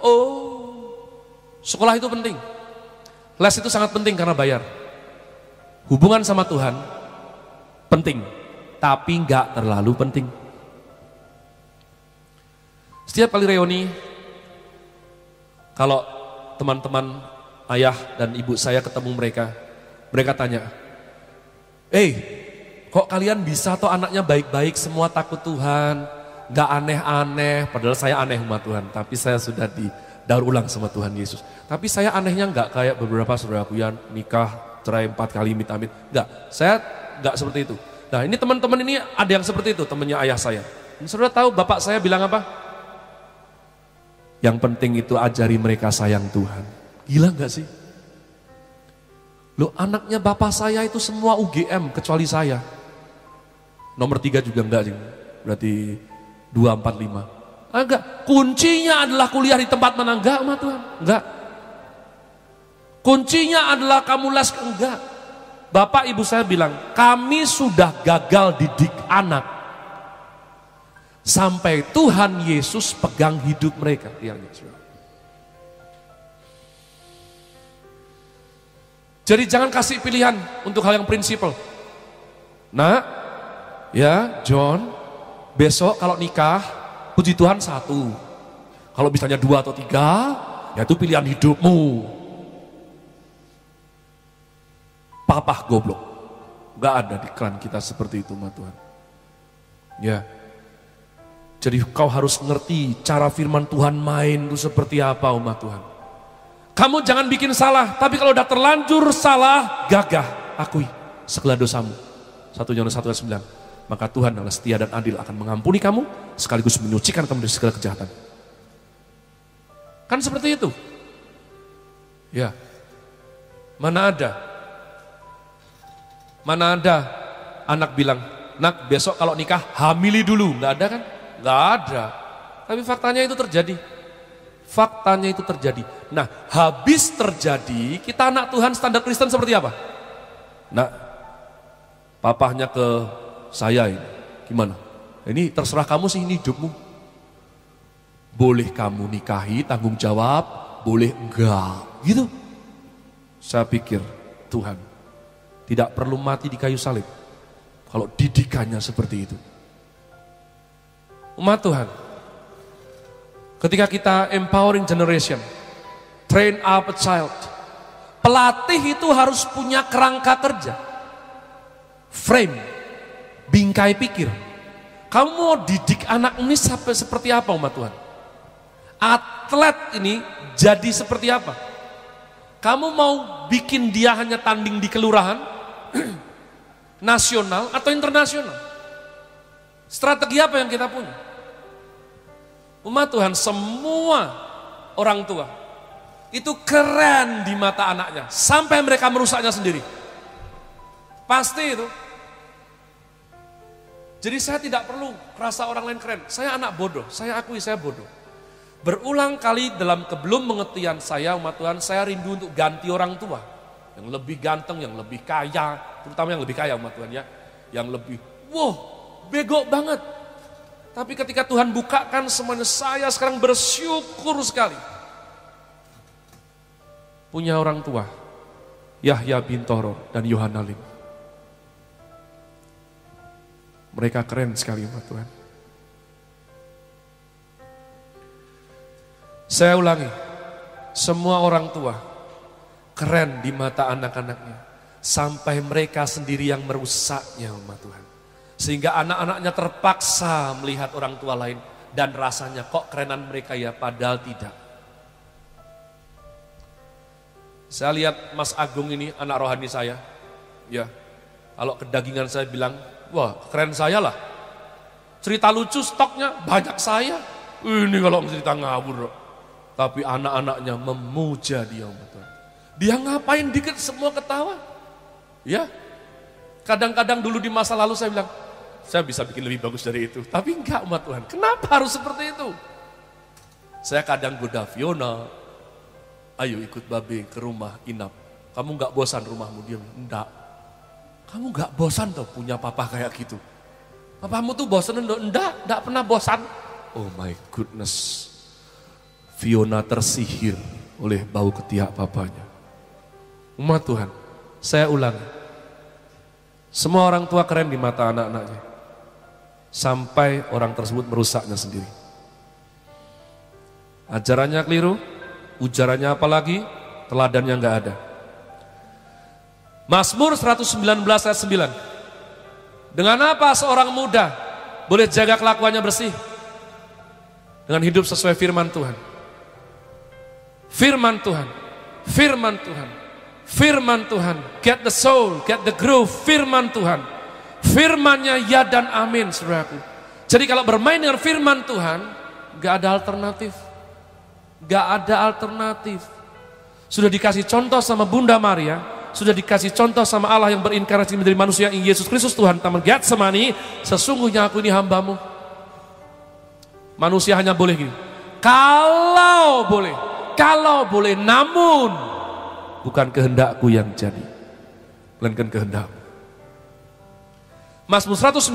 Oh, sekolah itu penting. Les itu sangat penting karena bayar. Hubungan sama Tuhan penting, tapi gak terlalu penting. Setiap kali reuni, kalau teman-teman ayah dan ibu saya ketemu mereka tanya, kok kalian bisa toh anaknya baik-baik, semua takut Tuhan, gak aneh-aneh, padahal saya aneh sama Tuhan, tapi saya sudah didaur ulang sama Tuhan Yesus. Tapi saya anehnya gak kayak beberapa saudaraku yang nikah, cerai 4 kali, amit-amit, enggak, saya gak seperti itu. Nah ini teman-teman ini ada yang seperti itu, temannya ayah saya. Ini saudara tahu bapak saya bilang apa? Yang penting itu ajari mereka sayang Tuhan. Gila gak sih? Loh anaknya bapak saya itu semua UGM kecuali saya. Nomor 3 juga enggak, berarti 2, 4, 5. Enggak, kuncinya adalah kuliah di tempat mana? Enggak sama Tuhan, enggak. Kuncinya adalah kamu les, enggak. Bapak ibu saya bilang, kami sudah gagal didik anak. Sampai Tuhan Yesus pegang hidup mereka. Jadi jangan kasih pilihan untuk hal yang prinsipal. Nah, ya John, besok kalau nikah, puji Tuhan 1. Kalau misalnya 2 atau 3, ya itu pilihan hidupmu. Papa goblok. Gak ada di klan kita seperti itu, ma Tuhan. Ya. Jadi kau harus ngerti cara firman Tuhan main itu seperti apa, umat Tuhan. Kamu jangan bikin salah, tapi kalau udah terlanjur salah, gagah, akui segala dosamu. 1 Yohanes 1 ayat 9. Maka Tuhan adalah setia dan adil, akan mengampuni kamu, sekaligus menyucikan kamu dari segala kejahatan. Kan seperti itu. Ya. Mana ada anak bilang, nak besok kalau nikah hamili dulu. Nggak ada kan? Nggak ada. Tapi faktanya itu terjadi. Faktanya itu terjadi. Nah, habis terjadi, kita anak Tuhan standar Kristen seperti apa? Nah, papahnya ke saya ini, gimana? Ini terserah kamu sih, ini hidupmu. Boleh kamu nikahi, tanggung jawab, boleh enggak. Gitu. Saya pikir, Tuhan tidak perlu mati di kayu salib kalau didikannya seperti itu. Umat Tuhan, ketika kita empowering generation, train up a child, pelatih itu harus punya kerangka kerja, frame, bingkai pikir. Kamu mau didik anak ini sampai seperti apa, umat Tuhan? Atlet ini jadi seperti apa? Kamu mau bikin dia hanya tanding di kelurahan, nasional atau internasional? Strategi apa yang kita punya? Umat Tuhan, semua orang tua itu keren di mata anaknya sampai mereka merusaknya sendiri. Pasti itu. Jadi saya tidak perlu rasa orang lain keren. Saya anak bodoh, saya akui saya bodoh. Berulang kali dalam kebelum pengertian saya, umat Tuhan, saya rindu untuk ganti orang tua. Yang lebih ganteng, yang lebih kaya, terutama yang lebih kaya, umat Tuhan ya. Yang lebih, bego banget. Tapi ketika Tuhan bukakan semuanya, saya sekarang bersyukur sekali. Punya orang tua, Yahya bin Toro dan Yohana Lim. Mereka keren sekali, umat Tuhan. Saya ulangi, semua orang tua keren di mata anak-anaknya. Sampai mereka sendiri yang merusaknya umat Tuhan. Sehingga anak-anaknya terpaksa melihat orang tua lain. Dan rasanya kok kerenan mereka ya, padahal tidak. Saya lihat Mas Agung ini, anak rohani saya. Ya, kalau kedagingan saya bilang, wah keren saya lah. Cerita lucu stoknya banyak saya. Ini kalau cerita ngawur. Tapi anak-anaknya memuja dia umat Tuhan. Dia ngapain dikit semua ketawa. Ya, kadang-kadang dulu di masa lalu saya bilang, saya bisa bikin lebih bagus dari itu. Tapi enggak umat Tuhan, kenapa harus seperti itu? Saya kadang goda Fiona, ayo ikut Babe ke rumah inap. Kamu enggak bosan rumahmu? Dia bilang, enggak. Kamu enggak bosan tuh punya papa kayak gitu? Papamu tuh bosan? Enggak pernah bosan. Oh my goodness. Fiona tersihir oleh bau ketiak papanya. Umat Tuhan, saya ulangi. Semua orang tua keren di mata anak-anaknya. Sampai orang tersebut merusaknya sendiri. Ajarannya keliru, ujarannya apalagi, teladannya enggak ada. Mazmur 119 ayat 9. Dengan apa seorang muda boleh jaga kelakuannya bersih? Dengan hidup sesuai firman Tuhan. Firman Tuhan. Firman Tuhan. Firman Tuhan, get the soul, get the groove, firman Tuhan. Firmannya ya dan amin, saudaraku. Jadi kalau bermain dengan firman Tuhan, gak ada alternatif. Gak ada alternatif. Sudah dikasih contoh sama Bunda Maria, sudah dikasih contoh sama Allah yang berinkarnasi menjadi manusia, yang Yesus Kristus Tuhan. Taman Getsemani, sesungguhnya aku ini hambamu. Manusia hanya boleh gini, kalau boleh, namun bukan kehendakku yang jadi, melainkan kehendakmu. Mazmur 119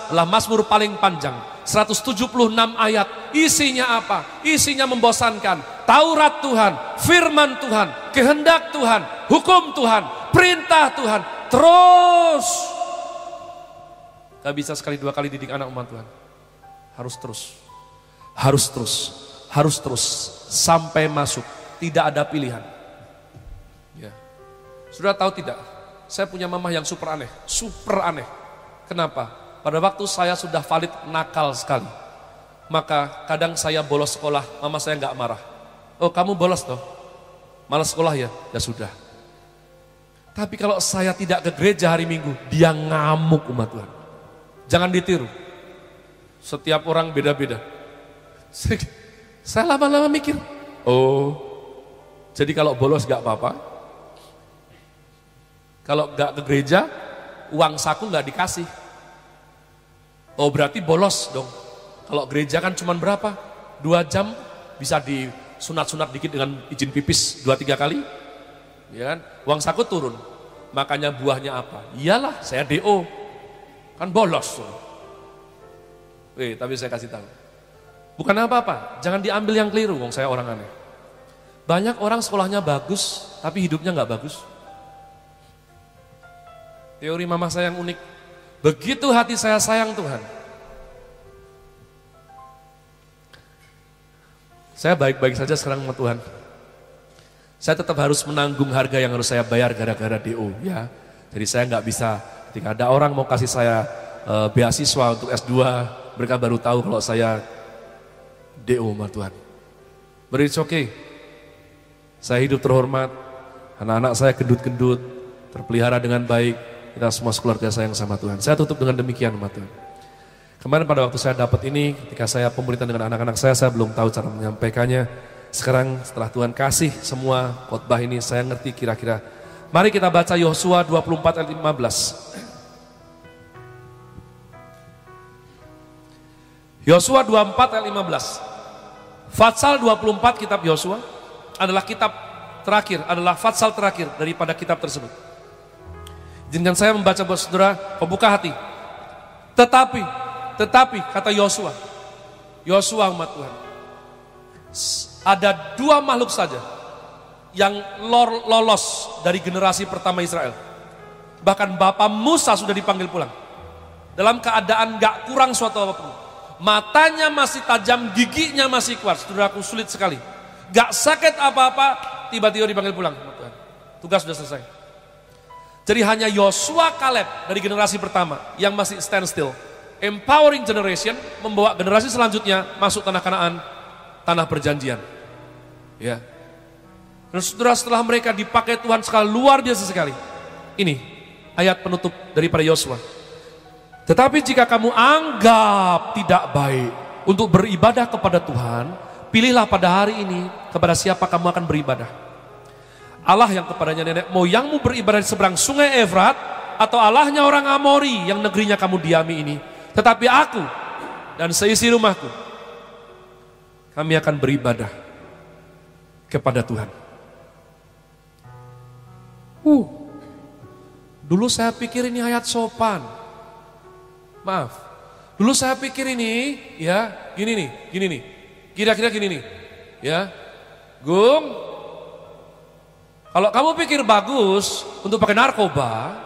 adalah mazmur paling panjang, 176 ayat. Isinya apa? Isinya membosankan. Taurat Tuhan, firman Tuhan, kehendak Tuhan, hukum Tuhan, perintah Tuhan. Terus. Gak bisa sekali dua kali didik anak umat Tuhan. Harus terus. Harus terus. Harus terus. Sampai masuk. Tidak ada pilihan. Sudah tahu tidak? Saya punya mama yang super aneh. Super aneh. Kenapa? Pada waktu saya sudah valid nakal sekali. Maka kadang saya bolos sekolah, mama saya nggak marah. Oh kamu bolos toh? Malas sekolah ya? Ya sudah. Tapi kalau saya tidak ke gereja hari Minggu, dia ngamuk umat Tuhan. Jangan ditiru. Setiap orang beda-beda. Saya lama-lama mikir, oh jadi kalau bolos nggak apa-apa. Kalau nggak ke gereja, uang saku nggak dikasih. Oh berarti bolos dong. Kalau gereja kan cuma berapa? 2 jam bisa disunat-sunat dikit dengan izin pipis 2-3 kali. Ya kan? Uang saku turun. Makanya buahnya apa? Iyalah saya DO. Kan bolos. Tapi saya kasih tahu. Bukan apa-apa. Jangan diambil yang keliru. Wong saya orang aneh. Banyak orang sekolahnya bagus, tapi hidupnya nggak bagus. Teori mama saya yang unik. Begitu hati saya sayang Tuhan. Saya baik-baik saja sekarang sama Tuhan. Saya tetap harus menanggung harga yang harus saya bayar gara-gara DO. Ya. Jadi saya nggak bisa, ketika ada orang mau kasih saya beasiswa untuk S2, mereka baru tahu kalau saya DO sama Tuhan. But it's okay. Saya hidup terhormat, anak-anak saya gendut-gendut, terpelihara dengan baik. Kita semua sekeluarga sayang sama Tuhan. Saya tutup dengan demikian umat Tuhan. Kemarin pada waktu saya dapat ini, ketika saya pemuritan dengan anak-anak saya belum tahu cara menyampaikannya. Sekarang setelah Tuhan kasih semua khotbah ini, saya ngerti kira-kira. Mari kita baca Yosua 24 ayat 15. Yosua 24 ayat 15. Fatsal 24 kitab Yosua adalah kitab terakhir, adalah fatsal terakhir daripada kitab tersebut. Izinkan saya membaca buat saudara, pembuka hati. Tetapi kata Yosua umat Tuhan, ada 2 makhluk saja yang lolos dari generasi pertama Israel. Bahkan Bapak Musa sudah dipanggil pulang dalam keadaan gak kurang suatu apapun. Matanya masih tajam, giginya masih kuat. Saudaraku, sulit sekali. Gak sakit apa-apa, tiba-tiba dipanggil pulang umat Tuhan. Tugas sudah selesai. Jadi hanya Yosua Kaleb dari generasi pertama yang masih stand still. Empowering generation membawa generasi selanjutnya masuk tanah Kanaan, tanah perjanjian. Ya. Dan saudara, setelah mereka dipakai Tuhan sekali luar biasa sekali. Ini ayat penutup daripada Yosua. Tetapi jika kamu anggap tidak baik untuk beribadah kepada Tuhan, pilihlah pada hari ini kepada siapa kamu akan beribadah. Allah yang kepadanya nenek moyangmu beribadah di seberang sungai Efrat, atau Allahnya orang Amori yang negerinya kamu diami ini. Tetapi aku dan seisi rumahku, kami akan beribadah kepada Tuhan. Dulu saya pikir ini ayat sopan. Maaf. Dulu saya pikir ini, ya, gini nih. Kira-kira gini nih. Ya. Gung, kalau kamu pikir bagus untuk pakai narkoba,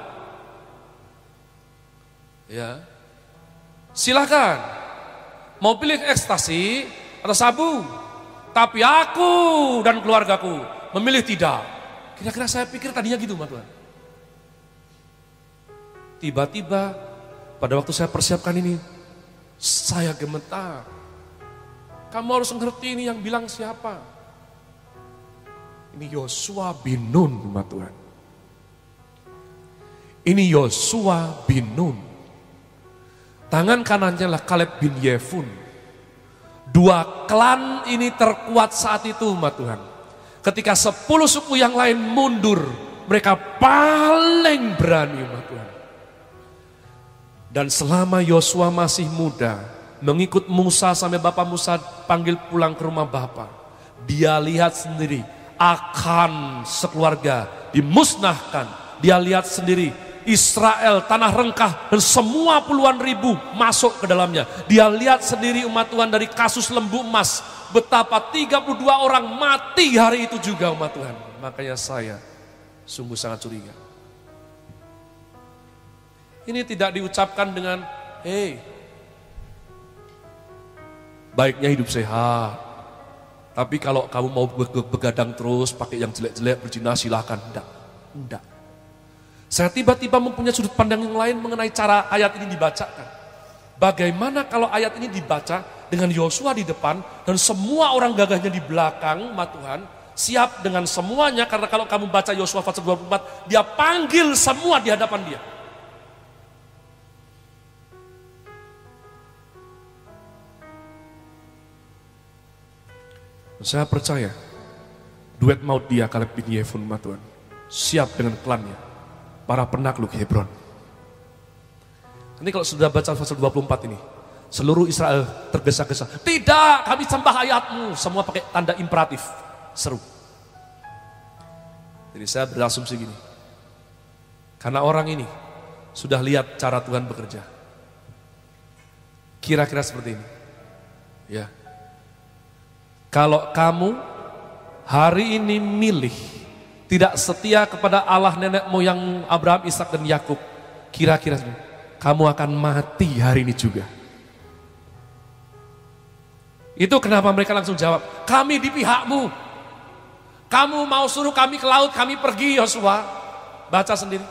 ya, silahkan. Mau pilih ekstasi atau sabu. Tapi aku dan keluargaku memilih tidak. Kira-kira saya pikir tadinya gitu, Mas Tuhan. Tiba-tiba pada waktu saya persiapkan ini, saya gemetar. Kamu harus ngerti ini yang bilang siapa. Ini Yosua bin Nun, Mas Tuhan. Ini Yosua bin Nun. Tangan kanannya lah Kaleb bin Yefun. Dua klan ini terkuat saat itu, Mas Tuhan. Ketika 10 suku yang lain mundur, mereka paling berani, Mas Tuhan. Dan selama Yosua masih muda, mengikut Musa sampai Bapak Musa panggil pulang ke rumah Bapak, dia lihat sendiri akan sekeluarga dimusnahkan. Dia lihat sendiri Israel, tanah rengkah dan semua puluhan ribu masuk ke dalamnya. Dia lihat sendiri umat Tuhan dari kasus lembu emas, betapa 32 orang mati hari itu juga umat Tuhan. Makanya saya sungguh sangat curiga. Ini tidak diucapkan dengan, hey, baiknya hidup sehat. Tapi kalau kamu mau begadang terus, pakai yang jelek-jelek, berzina, silahkan. Enggak. Saya tiba-tiba mempunyai sudut pandang yang lain mengenai cara ayat ini dibacakan. Bagaimana kalau ayat ini dibaca dengan Yosua di depan dan semua orang gagahnya di belakang, ma Tuhan, siap dengan semuanya, karena kalau kamu baca Yosua pasal 24, dia panggil semua di hadapan dia. Saya percaya duet maut dia Kaleb bin Yefun, ma Tuhan, siap dengan klannya, para penakluk Hebron. Nanti kalau sudah baca pasal 24 ini, seluruh Israel tergesa-gesa. Tidak, kami sembah ayatmu. Semua pakai tanda imperatif, seru. Jadi saya berasumsi gini, karena orang ini sudah lihat cara Tuhan bekerja. Kira-kira seperti ini. Ya. Kalau kamu hari ini milih tidak setia kepada Allah nenek moyang Abraham, Ishak dan Yakub, kira-kira kamu akan mati hari ini juga. Itu kenapa mereka langsung jawab, kami di pihakmu. Kamu mau suruh kami ke laut, kami pergi, Yosua. Baca sendiri.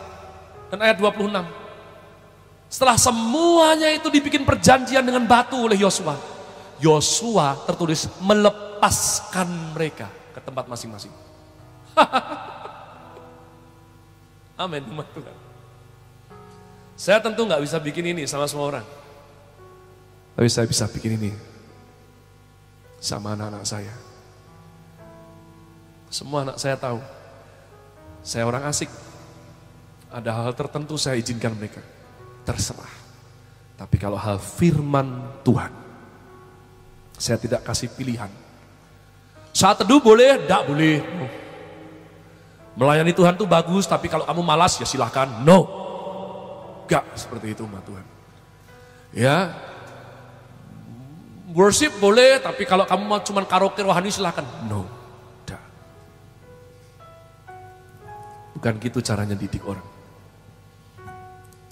Dan ayat 26. Setelah semuanya itu dibikin perjanjian dengan batu oleh Yosua, Yosua tertulis melepaskan mereka ke tempat masing-masing. Amin, umat Tuhan. Saya tentu nggak bisa bikin ini sama semua orang, tapi saya bisa bikin ini sama anak-anak saya. Semua anak saya tahu, saya orang asik. Ada hal tertentu saya izinkan mereka, terserah. Tapi kalau hal firman Tuhan, saya tidak kasih pilihan. Saat teduh boleh, tidak boleh. No. Melayani Tuhan itu bagus, tapi kalau kamu malas ya silahkan. No. Enggak seperti itu, umat Tuhan. Ya. Worship boleh, tapi kalau kamu mau cuma karaoke rohani silahkan. No. Enggak. Bukan gitu caranya didik orang.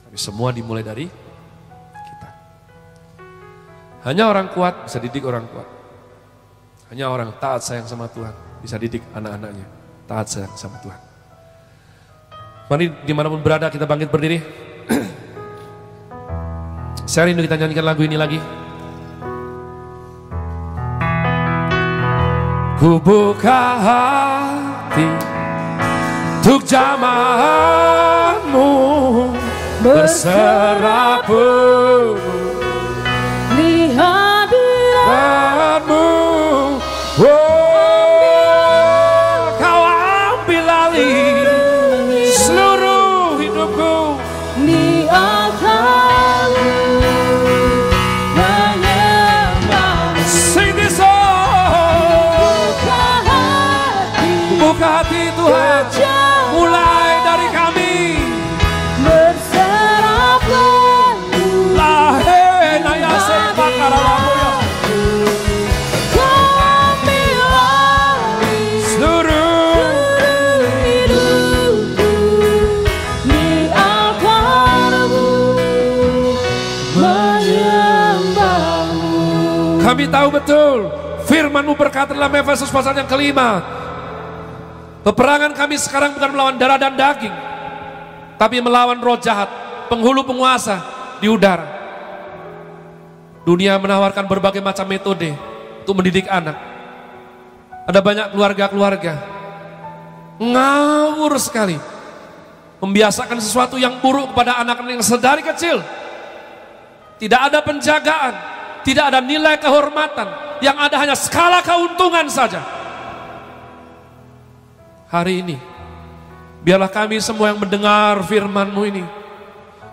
Tapi semua dimulai dari kita. Hanya orang kuat bisa didik orang kuat. Hanya orang taat sayang sama Tuhan bisa didik anak-anaknya taat sayang sama Tuhan. Mari dimanapun berada kita bangkit berdiri. Saya rindu kita nyanyikan lagu ini lagi. Ku buka hati untuk jamaahmu, berserah penuh di hadiratmu. Kau ambil alih seluruh hidupku. Di altarmu menyembahmu. Sing this song. Buka hati Tuhan, mulai dari kami. Berserah penuh. Lahe naya sepak karalaboya. Kau ambil alih Seluruh hidupku. Di altarmu menyembahmu. kami tahu betul firman-Mu berkata dalam Efesus pasal yang kelima, peperangan kami sekarang bukan melawan darah dan daging, tapi melawan roh jahat, penghulu penguasa di udara. Dunia menawarkan berbagai macam metode untuk mendidik anak. Ada banyak keluarga-keluarga ngawur sekali, membiasakan sesuatu yang buruk kepada anak-anak yang sedari kecil. Tidak ada penjagaan, tidak ada nilai kehormatan, yang ada hanya skala keuntungan saja. Hari ini, biarlah kami semua yang mendengar firman-Mu ini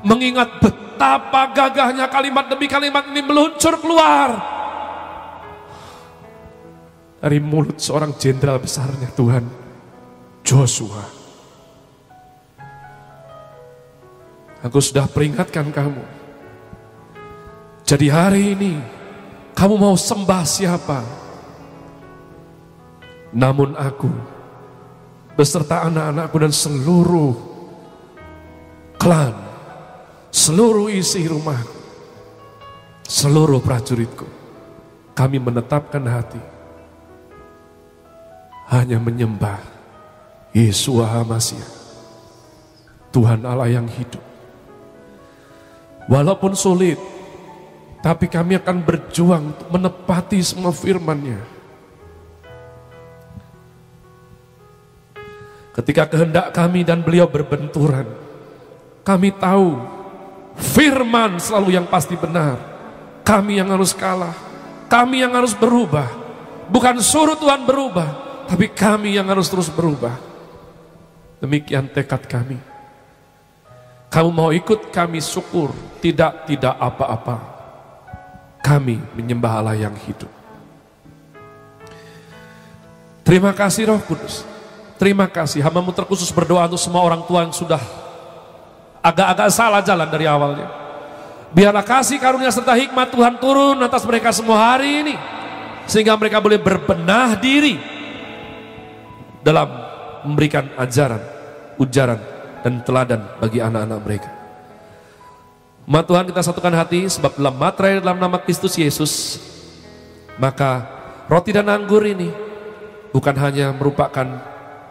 mengingat betapa gagahnya kalimat demi kalimat ini meluncur keluar dari mulut seorang jenderal besarnya Tuhan, Joshua. Aku sudah peringatkan kamu. Jadi hari ini kamu mau sembah siapa? Namun aku beserta anak-anakku dan seluruh klan, seluruh isi rumah, seluruh prajuritku, kami menetapkan hati hanya menyembah Yeshua HaMashiach, Tuhan Allah yang hidup. Walaupun sulit, tapi kami akan berjuang untuk menepati semua firman-Nya. Ketika kehendak kami dan beliau berbenturan, kami tahu firman selalu yang pasti benar. Kami yang harus kalah, kami yang harus berubah. Bukan suruh Tuhan berubah, tapi kami yang harus terus berubah. Demikian tekad kami. Kamu mau ikut kami syukur, tidak apa-apa. Kami menyembah Allah yang hidup. Terima kasih Roh Kudus. Terima kasih, hamba-Mu terkhusus berdoa untuk semua orang tua yang sudah agak-agak salah jalan dari awalnya. Biarlah kasih karunia serta hikmat Tuhan turun atas mereka semua hari ini, sehingga mereka boleh berbenah diri dalam memberikan ajaran, ujaran, dan teladan bagi anak-anak mereka. Umat Tuhan, kita satukan hati, sebab dalam materai dalam nama Kristus Yesus, maka roti dan anggur ini bukan hanya merupakan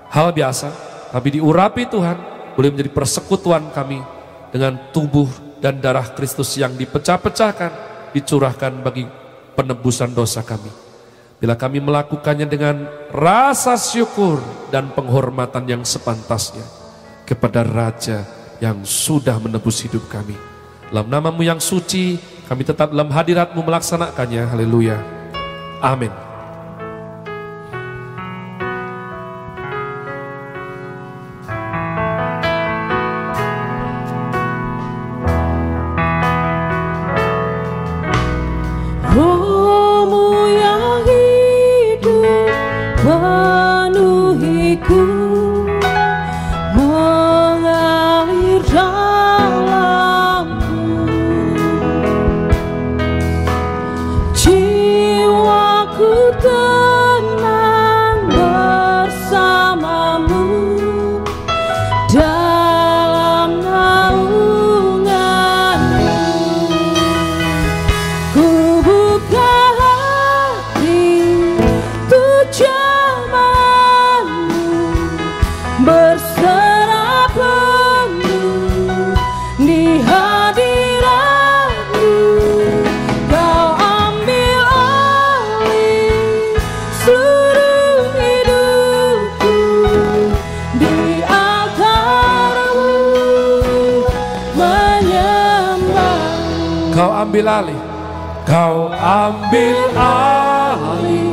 hal biasa, tapi diurapi Tuhan boleh menjadi persekutuan kami dengan tubuh dan darah Kristus yang dipecah-pecahkan, dicurahkan bagi penebusan dosa kami. Bila kami melakukannya dengan rasa syukur dan penghormatan yang sepantasnya kepada Raja yang sudah menebus hidup kami. Dalam nama-Mu yang suci, kami tetap dalam hadirat-Mu melaksanakannya. Haleluya. Amin. Roh-Mu yang hidup penuhiku, mengalir dalamku. Jiwaku ambil alih, Kau ambil alih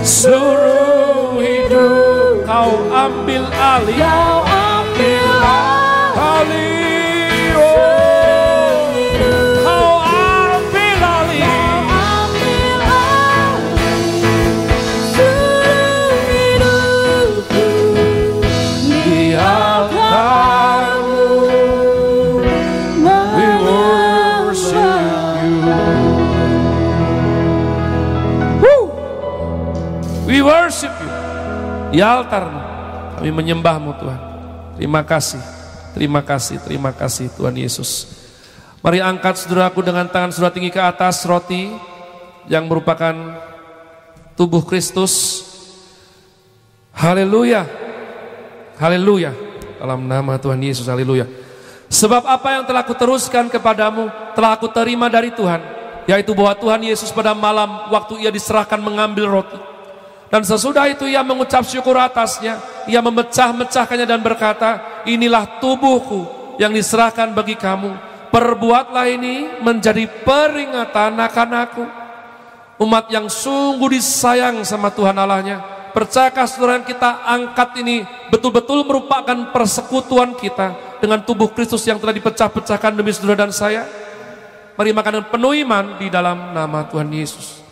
seluruh hidup. Kau ambil alih, Kau ambil alih. We worship you. Di altar-Mu kami menyembah-Mu Tuhan. Terima kasih, terima kasih, terima kasih Tuhan Yesus. Mari angkat saudaraku dengan tangan saudara tinggi ke atas roti yang merupakan tubuh Kristus. Haleluya, haleluya. Dalam nama Tuhan Yesus, haleluya. Sebab apa yang telah kuteruskan kepadamu telah aku terima dari Tuhan, yaitu bahwa Tuhan Yesus pada malam waktu ia diserahkan mengambil roti. Dan sesudah itu ia mengucap syukur atasnya, ia memecah-mecahkannya dan berkata, inilah tubuhku yang diserahkan bagi kamu. Perbuatlah ini menjadi peringatan akan aku. Umat yang sungguh disayang sama Tuhan Allahnya. Percayakah saudara yang kita angkat ini betul-betul merupakan persekutuan kita dengan tubuh Kristus yang telah dipecah-pecahkan demi saudara dan saya? Mari makan dengan penuh iman di dalam nama Tuhan Yesus.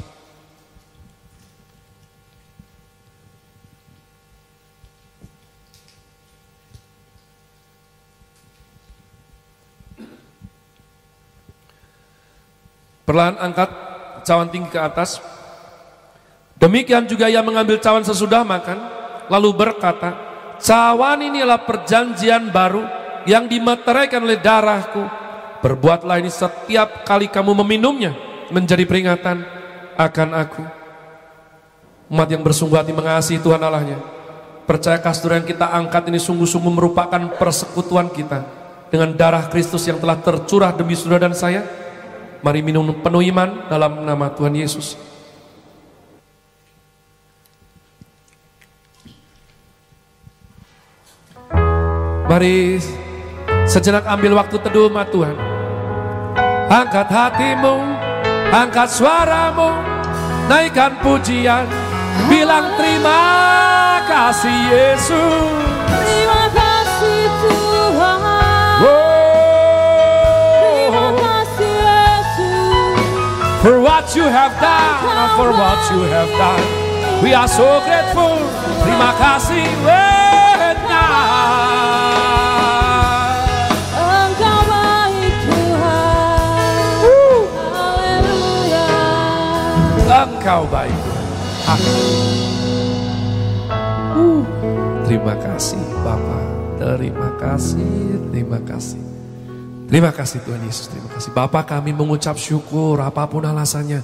Perlahan angkat cawan tinggi ke atas. Demikian juga ia mengambil cawan sesudah makan, lalu berkata, cawan ini adalah perjanjian baru yang dimeteraikan oleh darahku. Perbuatlah ini setiap kali kamu meminumnya, menjadi peringatan akan aku. Umat yang bersungguh hati mengasihi Tuhan Allahnya, percayakah saudara yang kita angkat ini sungguh-sungguh merupakan persekutuan kita dengan darah Kristus yang telah tercurah demi saudara dan saya? Mari minum penuh iman dalam nama Tuhan Yesus. Mari sejenak ambil waktu teduh sama Tuhan. Angkat hatimu, angkat suaramu, naikkan pujian, bilang terima kasih Yesus. Terima kasih Tuhan. For what you have done, for what you have done, we are so grateful. Terima kasih, Engkau baik Tuhan. Haleluya. Engkau baik. Terima kasih Bapa, terima kasih, terima kasih. Terima kasih Tuhan Yesus, terima kasih. Bapa, kami mengucap syukur apapun alasannya.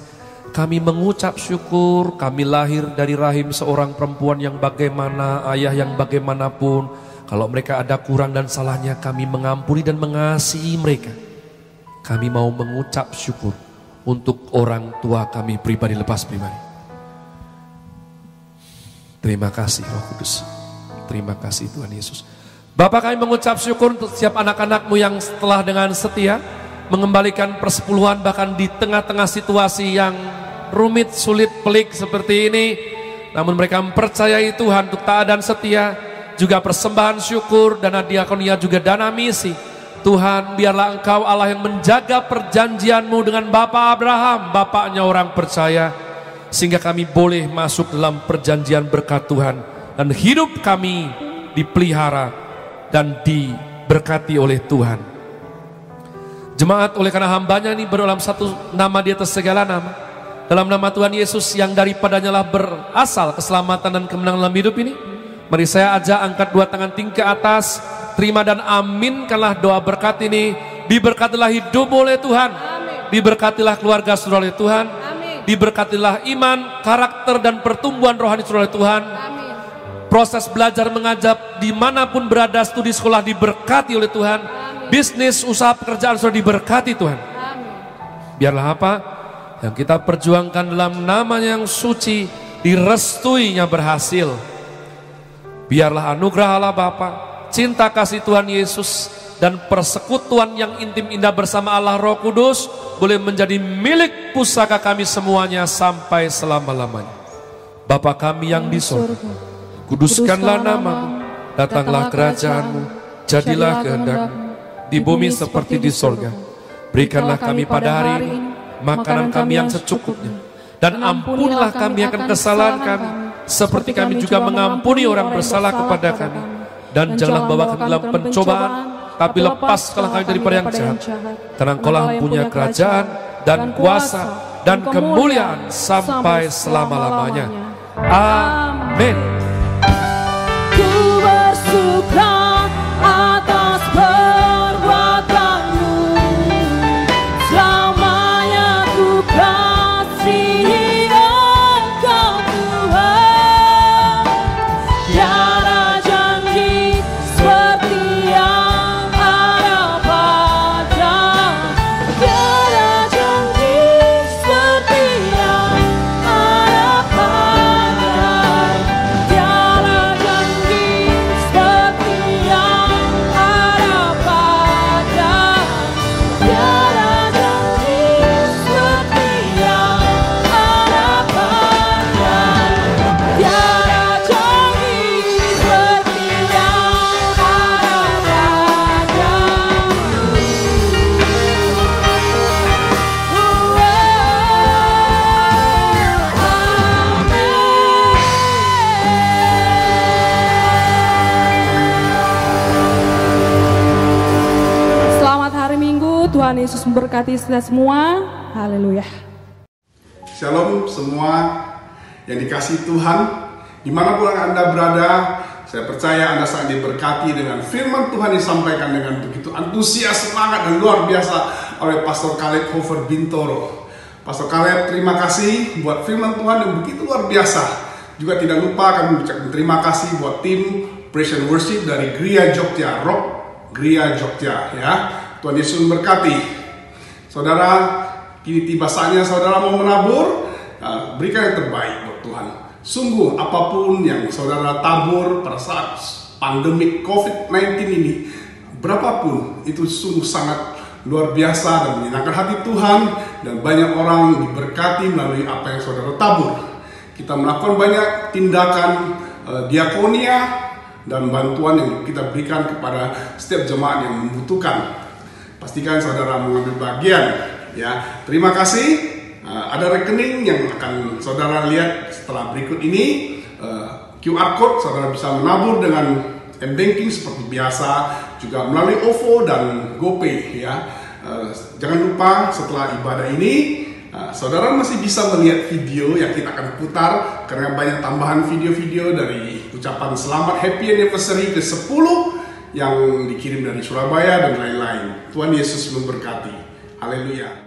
Kami mengucap syukur kami lahir dari rahim seorang perempuan yang bagaimana, ayah yang bagaimanapun. Kalau mereka ada kurang dan salahnya, kami mengampuni dan mengasihi mereka. Kami mau mengucap syukur untuk orang tua kami pribadi lepas pribadi. Terima kasih Roh Kudus. Terima kasih Tuhan Yesus. Bapak, kami mengucap syukur untuk setiap anak-anak-Mu yang setelah dengan setia mengembalikan persepuluhan bahkan di tengah-tengah situasi yang rumit, sulit, pelik seperti ini. Namun mereka mempercayai Tuhan untuk taat dan setia, juga persembahan syukur, dana diakonia, juga dana misi. Tuhan, biarlah Engkau Allah yang menjaga perjanjian-Mu dengan Bapak Abraham, bapaknya orang percaya, sehingga kami boleh masuk dalam perjanjian berkat Tuhan dan hidup kami dipelihara dan diberkati oleh Tuhan. Jemaat, oleh karena hambanya ini berdalam satu nama di atas segala nama, dalam nama Tuhan Yesus yang daripadanya lah berasal keselamatan dan kemenangan dalam hidup ini, mari saya ajak angkat dua tangan tinggi ke atas, terima dan aminkanlah doa berkat ini. Diberkatilah hidup oleh Tuhan, diberkatilah keluarga saudara oleh Tuhan, diberkatilah iman, karakter dan pertumbuhan rohani saudara oleh Tuhan. Proses belajar mengajar dimanapun berada, studi sekolah diberkati oleh Tuhan. Bisnis, usaha, pekerjaan sudah diberkati Tuhan. Biarlah apa yang kita perjuangkan dalam nama-Nya yang suci direstuinya berhasil. Biarlah anugerah Allah Bapa, cinta kasih Tuhan Yesus, dan persekutuan yang intim indah bersama Allah Roh Kudus boleh menjadi milik pusaka kami semuanya sampai selama-lamanya. Bapa kami yang di surga, kuduskanlah namamu, datanglah kerajaanmu, jadilah kehendak-Mu di bumi seperti di surga. Berikanlah kami pada hari ini makanan kami yang secukupnya, dan ampunilah kami akan kesalahan kami, seperti kami juga mengampuni orang bersalah kepada kami. Dan janganlah bawa kami dalam pencobaan, tapi lepaskanlah kami daripada yang jahat. Karena Engkau-lah punya kerajaan dan kuasa dan kemuliaan sampai selama-lamanya. Amin. Ku bersuka atas perbuatanmu, selamanya ku kasihi Engkau Tuhan. Tiada janji seperti yang ada padamu, tiada janji seperti yang ada padamu, tiada janji seperti yang ada padamu, tiada janji seperti yang ada padamu, tiada janji seperti yang Selamat hari Minggu, Tuhan Yesus memberkati kita semua. Haleluya. Shalom semua yang dikasihi Tuhan, dimanapun Anda berada. Saya percaya Anda sangat diberkati dengan firman Tuhan yang disampaikan dengan begitu antusias, semangat, dan luar biasa oleh Pastor Caleb Hofer Bintoro. Pastor Caleb, terima kasih buat firman Tuhan yang begitu luar biasa. Juga tidak lupa kami mengucapkan terima kasih buat tim Praise and Worship dari Gria Jogja, Rock Gria Jogja ya. Tuhan Yesus memberkati. Saudara, kini tiba saatnya saudara mau menabur, berikan yang terbaik buat Tuhan. Sungguh apapun yang saudara tabur pada saat pandemi COVID-19 ini, berapapun itu sungguh sangat luar biasa dan menyenangkan hati Tuhan, dan banyak orang diberkati melalui apa yang saudara tabur. Kita melakukan banyak tindakan diakonia dan bantuan yang kita berikan kepada setiap jemaat yang membutuhkan. Pastikan saudara mengambil bagian ya. Terima kasih. Ada rekening yang akan saudara lihat setelah berikut ini. QR code saudara bisa menabur dengan M-Banking seperti biasa, juga melalui OVO dan GoPay ya. Jangan lupa setelah ibadah ini saudara masih bisa melihat video yang kita akan putar, karena banyak tambahan video-video dari ucapan selamat happy anniversary ke-10 yang dikirim dari Surabaya dan lain-lain. Tuhan Yesus memberkati. Haleluya.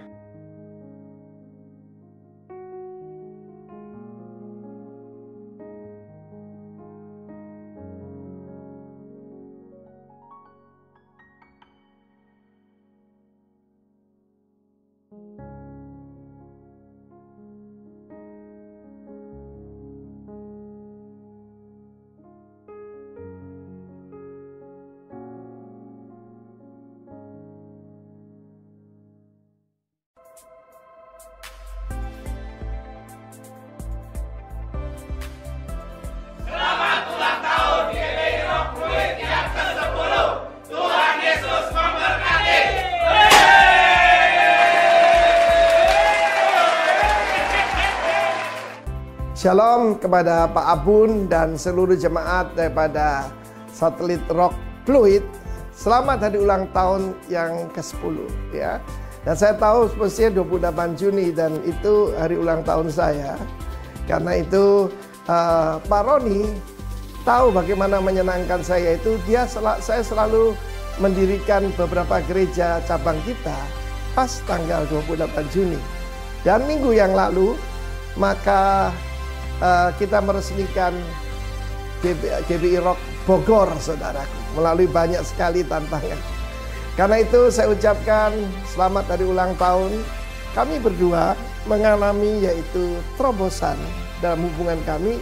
Shalom kepada Pak Abun dan seluruh jemaat daripada Satelit Rock Fluid. Selamat hari ulang tahun yang ke-10 ya. Dan saya tahu semestinya 28 Juni dan itu hari ulang tahun saya. Karena itu Pak Roni tahu bagaimana menyenangkan saya itu. Saya selalu mendirikan beberapa gereja cabang kita pas tanggal 28 Juni. Dan minggu yang lalu maka kita meresmikan GBI Rock Bogor, saudaraku, melalui banyak sekali tantangan. Karena itu saya ucapkan selamat hari ulang tahun. Kami berdua mengalami yaitu terobosan dalam hubungan kami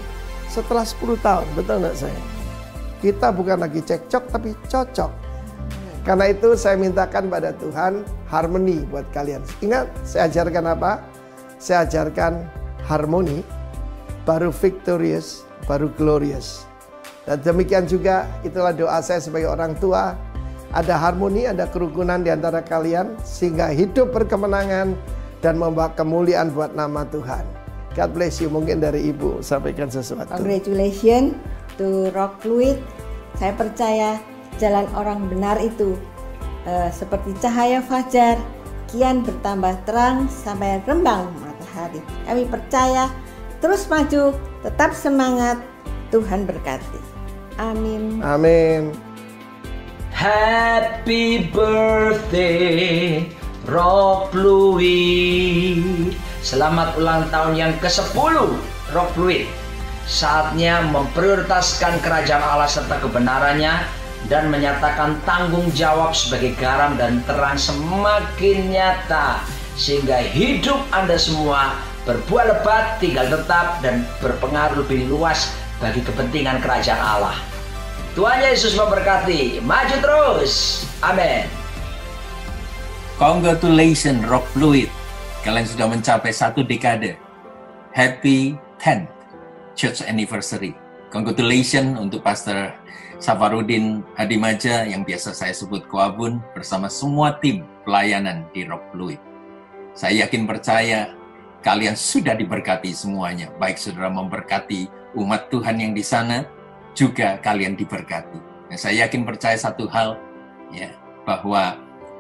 setelah 10 tahun, betul nggak saya? Kita bukan lagi cekcok tapi cocok. Karena itu saya mintakan pada Tuhan harmoni buat kalian. Ingat, saya ajarkan apa? Saya ajarkan harmoni, baru victorious, baru glorious. Dan demikian juga itulah doa saya sebagai orang tua. Ada harmoni, ada kerukunan di antara kalian, sehingga hidup berkemenangan dan membawa kemuliaan buat nama Tuhan. God bless you. Mungkin dari Ibu sampaikan sesuatu. Congratulations to Rock Fluid. Saya percaya jalan orang benar itu seperti cahaya fajar, kian bertambah terang sampai rembang matahari. Kami percaya, terus maju, tetap semangat, Tuhan berkati. Amin. Amin. Happy birthday Rock Fluid. Selamat ulang tahun yang ke-10 Rock Fluid. Saatnya memprioritaskan kerajaan Allah serta kebenarannya dan menyatakan tanggung jawab sebagai garam dan terang semakin nyata, sehingga hidup Anda semua berbuah lebat, tinggal tetap, dan berpengaruh lebih luas bagi kepentingan kerajaan Allah. Tuhan Yesus memberkati. Maju terus. Amin. Congratulations Rock Fluid. Kalian sudah mencapai 1 dekade. Happy 10th Church Anniversary. Congratulations untuk Pastor Safarudin Hadimaja yang biasa saya sebut Koabun bersama semua tim pelayanan di Rock Fluid. Saya yakin percaya kalian sudah diberkati semuanya. Baik saudara memberkati umat Tuhan yang di sana, juga kalian diberkati. Nah, saya yakin percaya satu hal, ya, bahwa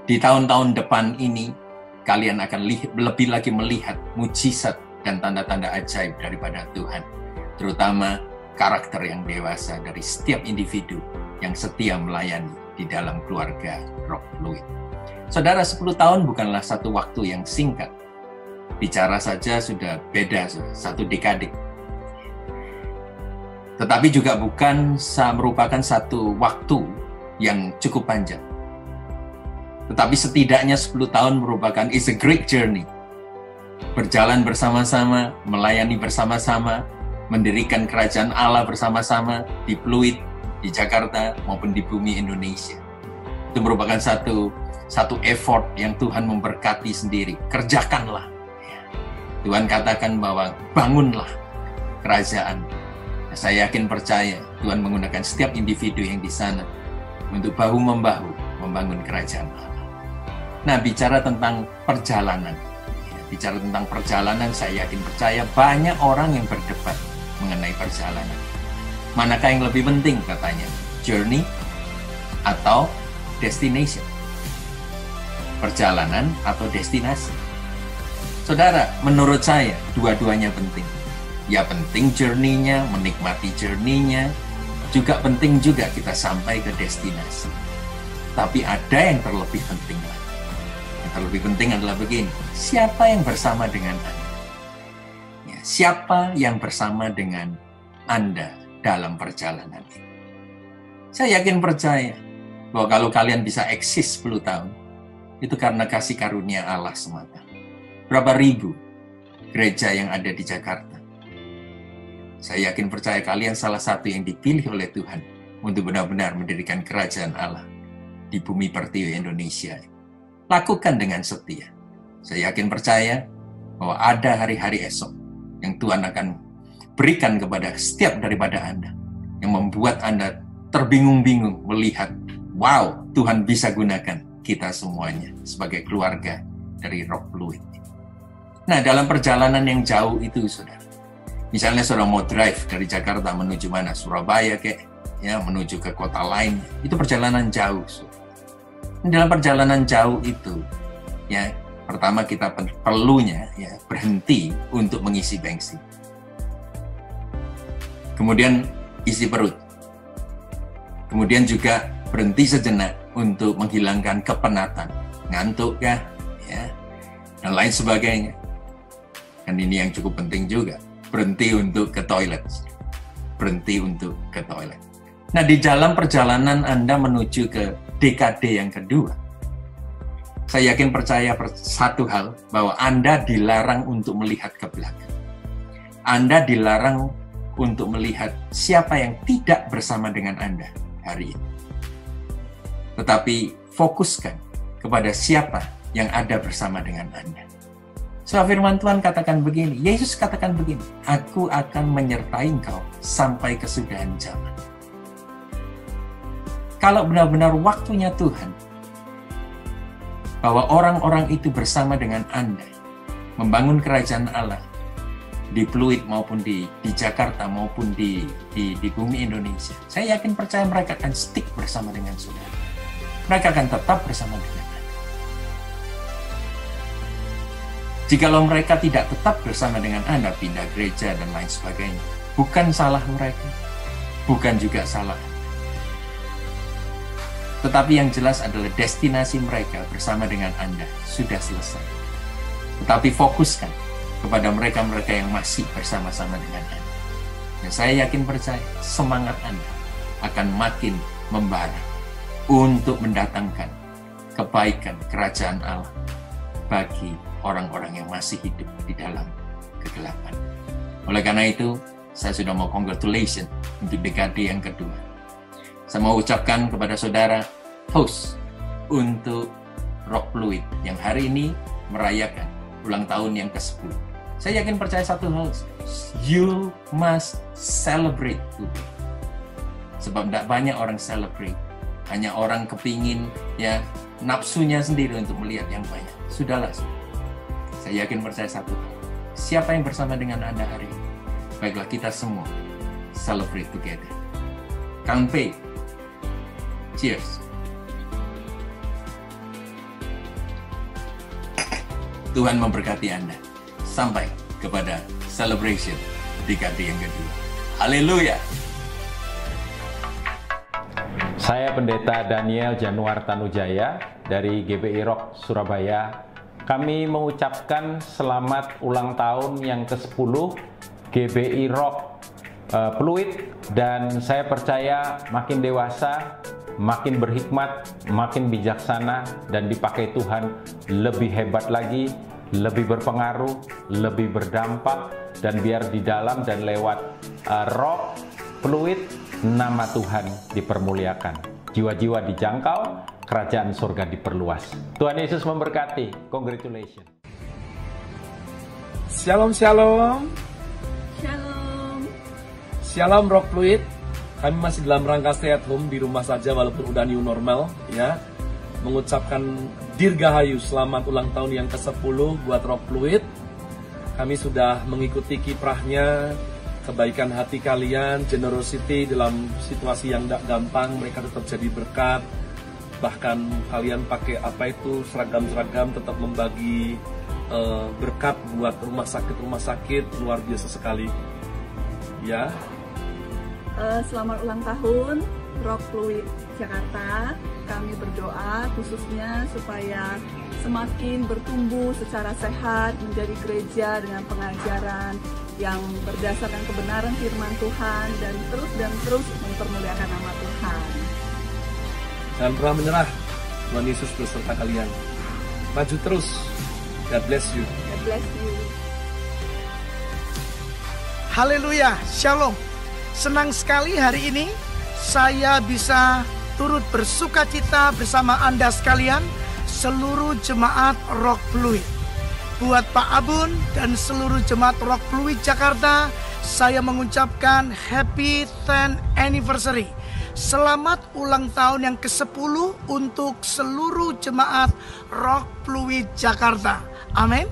di tahun-tahun depan ini kalian akan lebih lagi melihat mujizat dan tanda-tanda ajaib daripada Tuhan. Terutama karakter yang dewasa dari setiap individu yang setia melayani di dalam keluarga Rock Fluid. Saudara, 10 tahun bukanlah satu waktu yang singkat. Bicara saja sudah beda, 1 dekade. Tetapi juga bukan merupakan satu waktu yang cukup panjang. Tetapi setidaknya 10 tahun merupakan is a great journey. Berjalan bersama-sama, melayani bersama-sama, mendirikan kerajaan Allah bersama-sama di Fluid, di Jakarta, maupun di bumi Indonesia. Itu merupakan satu effort yang Tuhan memberkati sendiri. Kerjakanlah. Tuhan katakan bahwa bangunlah kerajaan. Nah, saya yakin percaya Tuhan menggunakan setiap individu yang di sana untuk bahu-membahu membangun kerajaan Allah. Nah, bicara tentang perjalanan. Bicara tentang perjalanan, saya yakin percaya banyak orang yang berdebat mengenai perjalanan. Manakah yang lebih penting katanya? Journey atau destination? Perjalanan atau destinasi? Saudara, menurut saya dua-duanya penting. Ya penting journey-nya, menikmati journey-nya, juga penting juga kita sampai ke destinasi. Tapi ada yang terlebih penting lagi. Yang terlebih penting adalah begini, siapa yang bersama dengan Anda? Ya, siapa yang bersama dengan Anda dalam perjalanan ini? Saya yakin percaya bahwa kalau kalian bisa eksis 10 tahun, itu karena kasih karunia Allah semata. Berapa ribu gereja yang ada di Jakarta? Saya yakin percaya kalian salah satu yang dipilih oleh Tuhan untuk benar-benar mendirikan kerajaan Allah di bumi pertiwi Indonesia. Lakukan dengan setia. Saya yakin percaya bahwa ada hari-hari esok yang Tuhan akan berikan kepada setiap daripada Anda, yang membuat Anda terbingung-bingung melihat, wow, Tuhan bisa gunakan kita semuanya sebagai keluarga dari Rock Fluid. Nah, dalam perjalanan yang jauh itu, saudara, misalnya saudara mau drive dari Jakarta menuju mana, Surabaya ya, menuju ke kota lain, itu perjalanan jauh, saudara. Dalam perjalanan jauh itu, ya, pertama kita perlunya ya berhenti untuk mengisi bensin. Kemudian isi perut. Kemudian juga berhenti sejenak untuk menghilangkan kepenatan, ngantuk kah, ya, dan lain sebagainya. Dan ini yang cukup penting juga, berhenti untuk ke toilet. Berhenti untuk ke toilet. Nah, di dalam perjalanan Anda menuju ke dekade yang kedua, saya yakin percaya satu hal, bahwa Anda dilarang untuk melihat ke belakang. Anda dilarang untuk melihat siapa yang tidak bersama dengan Anda hari ini. Tetapi fokuskan kepada siapa yang ada bersama dengan Anda. So firman Tuhan katakan begini, Yesus katakan begini, aku akan menyertai engkau sampai kesudahan zaman. Kalau benar-benar waktunya Tuhan, bahwa orang-orang itu bersama dengan Anda, membangun kerajaan Allah, di Pluit maupun di Jakarta maupun di bumi Indonesia, saya yakin percaya mereka akan stick bersama dengan saudara. Mereka akan tetap bersama dengan Anda. Jikalau mereka tidak tetap bersama dengan Anda, pindah gereja dan lain sebagainya, bukan salah mereka, bukan juga salah Anda. Tetapi yang jelas adalah destinasi mereka bersama dengan Anda sudah selesai. Tetapi fokuskan kepada mereka-mereka yang masih bersama-sama dengan Anda. Dan saya yakin percaya semangat Anda akan makin membara untuk mendatangkan kebaikan kerajaan Allah bagi orang-orang yang masih hidup di dalam kegelapan. Oleh karena itu, saya sudah mau congratulations untuk dekade yang kedua. Saya mau ucapkan kepada saudara host untuk Rock Pluit yang hari ini merayakan ulang tahun yang ke-10. Saya yakin percaya satu hal, you must celebrate today. Sebab tidak banyak orang celebrate, hanya orang kepingin ya nafsunya sendiri untuk melihat yang banyak. Sudahlah. Saya yakin percaya satu hal, siapa yang bersama dengan Anda hari ini, baiklah kita semua celebrate together. Kampe, cheers. Tuhan memberkati Anda sampai kepada celebration dekade yang kedua. Haleluya. Saya Pendeta Daniel Januar Tanujaya dari GBI Rock Surabaya. Kami mengucapkan selamat ulang tahun yang ke-10 GBI Rock Pluit, dan saya percaya makin dewasa, makin berhikmat, makin bijaksana, dan dipakai Tuhan lebih hebat lagi, lebih berpengaruh, lebih berdampak, dan biar di dalam dan lewat Rock Pluit nama Tuhan dipermuliakan, jiwa-jiwa dijangkau, kerajaan surga diperluas. Tuhan Yesus memberkati. Congratulations. Shalom, shalom. Shalom. Shalom Rock Pluit. Kami masih dalam rangka stay at home di rumah saja walaupun udah new normal ya. Mengucapkan Dirgahayu, selamat ulang tahun yang ke-10 buat Rock Pluit. Kami sudah mengikuti kiprahnya, kebaikan hati kalian, generosity dalam situasi yang tidak gampang, mereka tetap jadi berkat. Bahkan kalian pakai apa itu seragam-seragam tetap membagi berkat buat rumah sakit luar biasa sekali. Ya. Selamat ulang tahun Rock Pluit Jakarta. Kami berdoa khususnya supaya semakin bertumbuh secara sehat, menjadi gereja dengan pengajaran yang berdasarkan kebenaran firman Tuhan, dan terus mempermuliakan nama Tuhan. Jangan pernah menyerah. Tuhan Yesus beserta kalian. Maju terus. God bless you. God bless you. Haleluya, shalom. Senang sekali hari ini saya bisa turut bersuka cita bersama Anda sekalian, seluruh jemaat Rock Pluit. Buat Pak Abun dan seluruh jemaat Rock Pluit Jakarta, saya mengucapkan Happy 10th Anniversary. Selamat ulang tahun yang ke-10 untuk seluruh jemaat Rock Pluit Jakarta. Amin.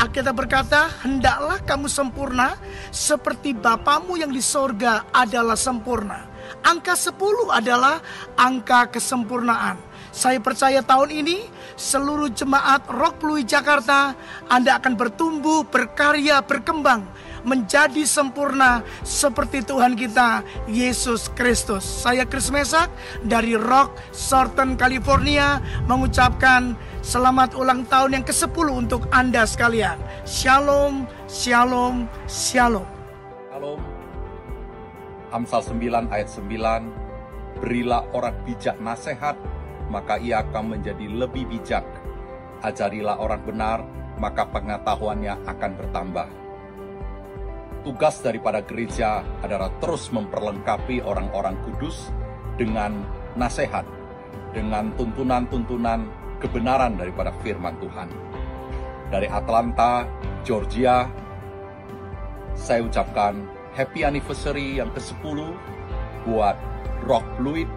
Alkitab berkata, hendaklah kamu sempurna seperti Bapamu yang di sorga adalah sempurna. Angka 10 adalah angka kesempurnaan. Saya percaya tahun ini seluruh jemaat Rock Pluit Jakarta, Anda akan bertumbuh, berkarya, berkembang, menjadi sempurna seperti Tuhan kita Yesus Kristus. Saya Chris Mesak dari Rock Southern California mengucapkan selamat ulang tahun yang ke-10 untuk Anda sekalian. Shalom, shalom, shalom. Shalom. Amsal 9 ayat 9, berilah orang bijak nasihat, maka ia akan menjadi lebih bijak. Ajarilah orang benar, maka pengetahuannya akan bertambah. Tugas daripada gereja adalah terus memperlengkapi orang-orang kudus dengan nasihat. dengan tuntunan-tuntunan kebenaran daripada firman Tuhan. Dari Atlanta, Georgia, saya ucapkan happy anniversary yang ke-10 buat Rock Fluid,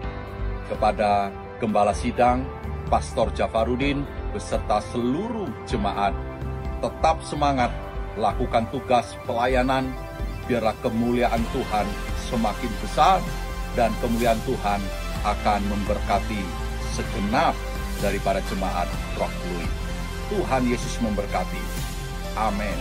kepada Gembala Sidang, Pastor Jafarudin, beserta seluruh jemaat. Tetap semangat, lakukan tugas pelayanan, biarlah kemuliaan Tuhan semakin besar, dan kemuliaan Tuhan akan memberkati segenap daripada jemaat Rock Fluid. Tuhan Yesus memberkati. Amin.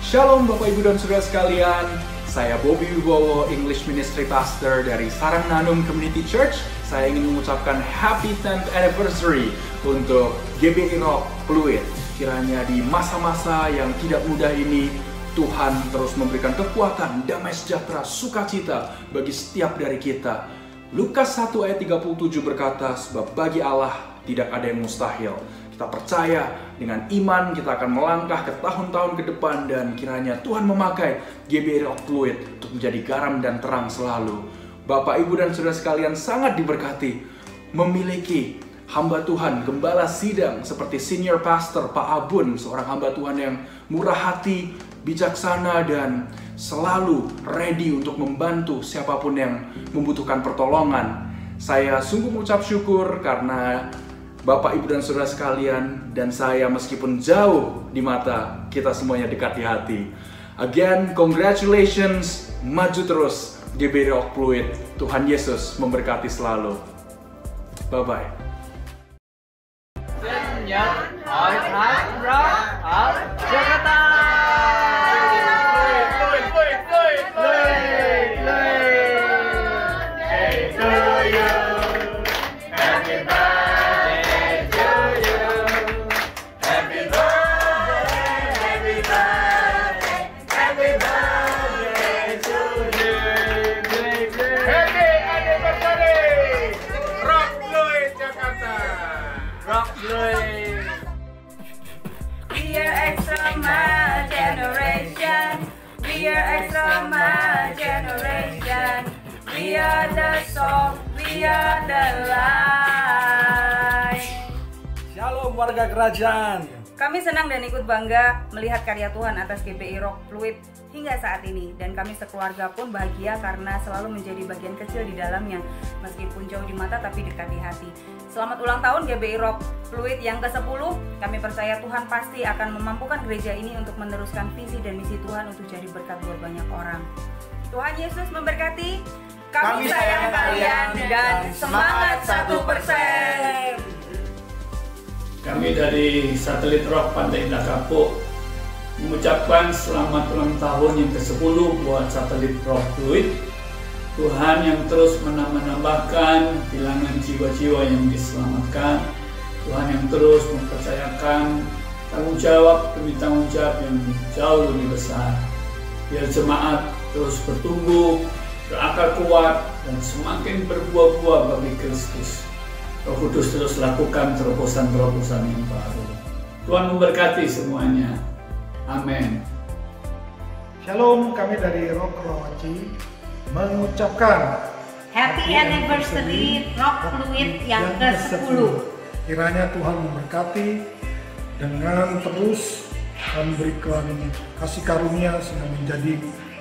Shalom Bapak Ibu dan Saudara sekalian, saya Bobby Wibowo, English Ministry Pastor dari Sarangnanum Community Church. Saya ingin mengucapkan Happy 10th Anniversary untuk GBI Rock Fluid. Kiranya di masa-masa yang tidak mudah ini, Tuhan terus memberikan kekuatan, damai sejahtera, sukacita bagi setiap dari kita. Lukas 1 ayat 37 berkata, sebab bagi Allah tidak ada yang mustahil. Kita percaya dengan iman kita akan melangkah ke tahun-tahun ke depan, dan kiranya Tuhan memakai GBI Rock Fluid untuk menjadi garam dan terang selalu. Bapak, Ibu, dan Saudara sekalian sangat diberkati memiliki hamba Tuhan, gembala sidang seperti Senior Pastor Pak Abun, seorang hamba Tuhan yang murah hati, bijaksana, dan selalu ready untuk membantu siapapun yang membutuhkan pertolongan. Saya sungguh mengucap syukur karena Bapak, Ibu, dan Saudara sekalian, dan saya meskipun jauh di mata, kita semuanya dekat di hati. Again, congratulations, maju terus GBI Rock Fluid. Tuhan Yesus memberkati selalu. Bye-bye. We are the salt, we are the light. Shalom warga kerajaan. Kami senang dan ikut bangga melihat karya Tuhan atas GBI Rock Fluid hingga saat ini. Dan kami sekeluarga pun bahagia karena selalu menjadi bagian kecil di dalamnya. Meskipun jauh di mata tapi dekat di hati. Selamat ulang tahun GBI Rock Fluid yang ke-10. Kami percaya Tuhan pasti akan memampukan gereja ini untuk meneruskan visi dan misi Tuhan untuk jadi berkat buat banyak orang. Tuhan Yesus memberkati. Kami sayang kalian dan semangat 1%. Kami dari Satelit Rock Pantai Indah Kapuk mengucapkan selamat ulang tahun yang ke-10 buat Satelit Rock Fluid. Tuhan yang terus menambahkan bilangan jiwa-jiwa yang diselamatkan. Tuhan yang terus mempercayakan tanggung jawab demi tanggung jawab yang jauh lebih besar. Biar jemaat terus bertumbuh, berakar kuat, dan semakin berbuah-buah bagi Kristus. Roh Kudus terus lakukan terobosan-terobosan yang baru. Tuhan memberkati semuanya. Amin. Shalom, kami dari Rock Karawaci mengucapkan Happy Anniversary Rock Fluid yang ke-10. Kiranya Tuhan memberkati dengan terus memberikan kasih karunia sehingga menjadi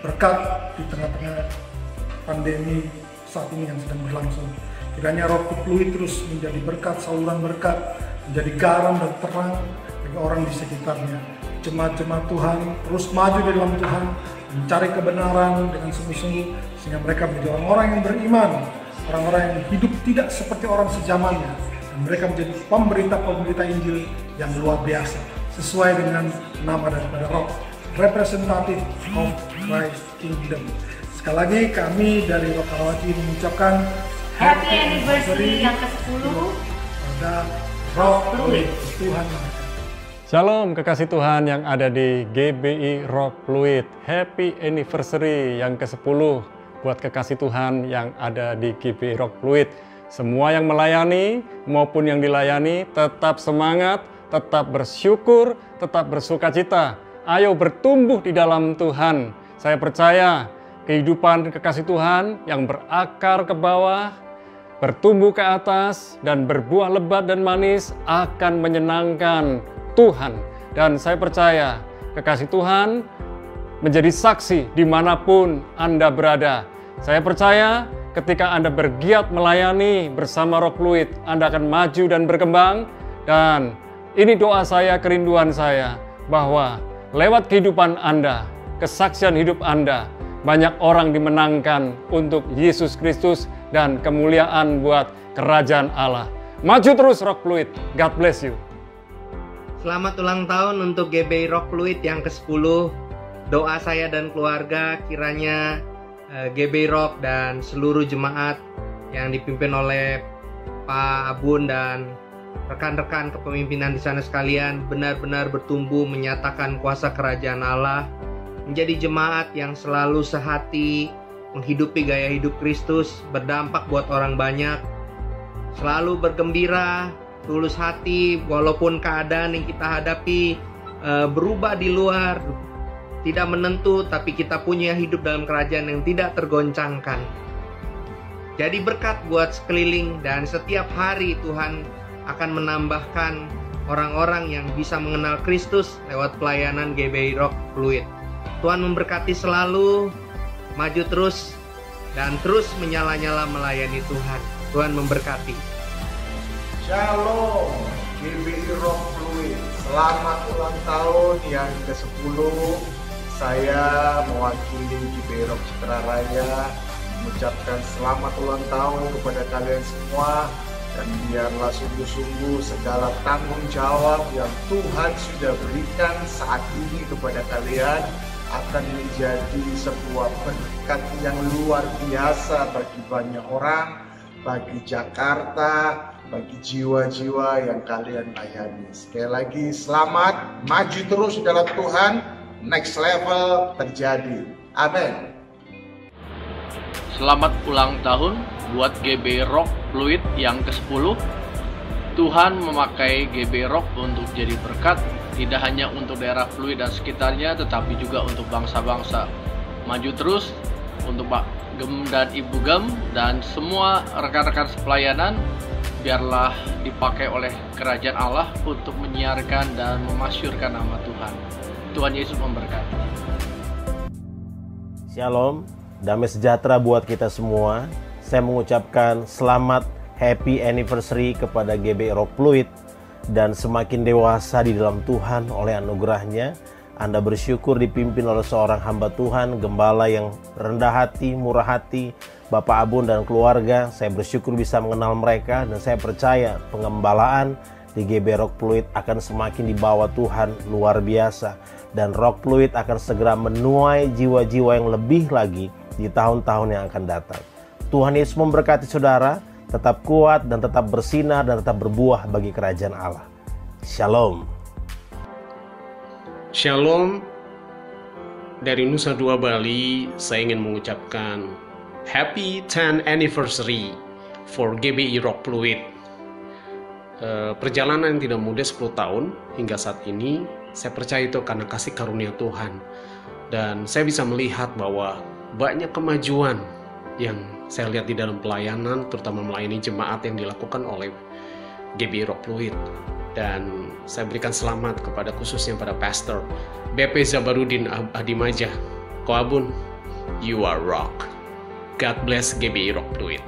berkat di tengah-tengah pandemi saat ini yang sedang berlangsung. Kiranya Rock Fluid terus menjadi berkat, saluran berkat, menjadi garam dan terang bagi orang di sekitarnya. Jemaat-jemaat Tuhan terus maju di dalam Tuhan, mencari kebenaran dengan sungguh-sungguh, sehingga mereka menjadi orang-orang yang beriman, orang-orang yang hidup tidak seperti orang sejamannya, dan mereka menjadi pemberita-pemberita Injil yang luar biasa, sesuai dengan nama daripada Rock, representative of Christ Kingdom. Sekali lagi kami dari Rock Karawaci mengucapkan Happy Anniversary yang ke-10 pada Rock Fluid. Tuhan memberkati. Shalom kekasih Tuhan yang ada di GBI Rock Fluid. Happy Anniversary yang ke-10 buat kekasih Tuhan yang ada di GBI Rock Fluid. Semua yang melayani maupun yang dilayani tetap semangat, tetap bersyukur, tetap bersukacita. Ayo bertumbuh di dalam Tuhan. Saya percaya kehidupan kekasih Tuhan yang berakar ke bawah, bertumbuh ke atas, dan berbuah lebat dan manis akan menyenangkan Tuhan. Dan saya percaya kekasih Tuhan menjadi saksi dimanapun Anda berada. Saya percaya ketika Anda bergiat melayani bersama Rock Fluid, Anda akan maju dan berkembang. Dan ini doa saya, kerinduan saya, bahwa lewat kehidupan Anda, kesaksian hidup Anda, banyak orang dimenangkan untuk Yesus Kristus dan kemuliaan buat kerajaan Allah. Maju terus Rock Fluid. God bless you. Selamat ulang tahun untuk GBI Rock Fluid yang ke-10. Doa saya dan keluarga kiranya GBI Rock dan seluruh jemaat yang dipimpin oleh Pak Abun dan rekan-rekan kepemimpinan di sana sekalian benar-benar bertumbuh menyatakan kuasa kerajaan Allah, menjadi jemaat yang selalu sehati, menghidupi gaya hidup Kristus, berdampak buat orang banyak, selalu bergembira, tulus hati, walaupun keadaan yang kita hadapi berubah di luar, tidak menentu, tapi kita punya hidup dalam kerajaan yang tidak tergoncangkan. Jadi berkat buat sekeliling, dan setiap hari Tuhan akan menambahkan orang-orang yang bisa mengenal Kristus lewat pelayanan GBI Rock Fluid. Tuhan memberkati selalu, maju terus, dan terus menyala-nyala melayani Tuhan. Tuhan memberkati. Shalom GBI Rock Fluid, selamat ulang tahun yang ke-10. Saya mewakili GBI Rock Citra Raya mengucapkan selamat ulang tahun kepada kalian semua, dan biarlah sungguh-sungguh segala tanggung jawab yang Tuhan sudah berikan saat ini kepada kalian akan menjadi sebuah berkat yang luar biasa bagi banyak orang, bagi Jakarta, bagi jiwa-jiwa yang kalian layani. Sekali lagi selamat, maju terus dalam Tuhan, next level terjadi. Amin. Selamat ulang tahun buat GBI Rock Fluid yang ke-10. Tuhan memakai GBI Rock untuk jadi berkat, tidak hanya untuk daerah Fluid dan sekitarnya, tetapi juga untuk bangsa-bangsa. Maju terus untuk Pak Gem dan Ibu Gem dan semua rekan-rekan sepelayanan, biarlah dipakai oleh kerajaan Allah untuk menyiarkan dan memasyurkan nama Tuhan. Tuhan Yesus memberkati. Shalom, damai sejahtera buat kita semua. Saya mengucapkan selamat happy anniversary kepada GBI Rock Fluid, dan semakin dewasa di dalam Tuhan oleh anugerahnya. Anda bersyukur dipimpin oleh seorang hamba Tuhan, gembala yang rendah hati, murah hati, Bapak Abun dan keluarga. Saya bersyukur bisa mengenal mereka, dan saya percaya pengembalaan di GBI Rock Fluid akan semakin dibawa Tuhan luar biasa, dan Rock Fluid akan segera menuai jiwa-jiwa yang lebih lagi di tahun-tahun yang akan datang. Tuhan Yesus memberkati saudara, tetap kuat dan tetap bersinar dan tetap berbuah bagi kerajaan Allah. Shalom. Shalom. Dari Nusa Dua Bali, saya ingin mengucapkan Happy 10th Anniversary for GBI Rock Fluid. Perjalanan yang tidak mudah 10 tahun hingga saat ini, saya percaya itu karena kasih karunia Tuhan. Dan saya bisa melihat bahwa banyak kemajuan yang saya lihat di dalam pelayanan, terutama melayani jemaat yang dilakukan oleh GBI Rock Fluid. Dan saya berikan selamat kepada khususnya pada Pastor BP Zabarudin Adimaja. Ko Abun, you are rock. God bless GBI Rock Fluid.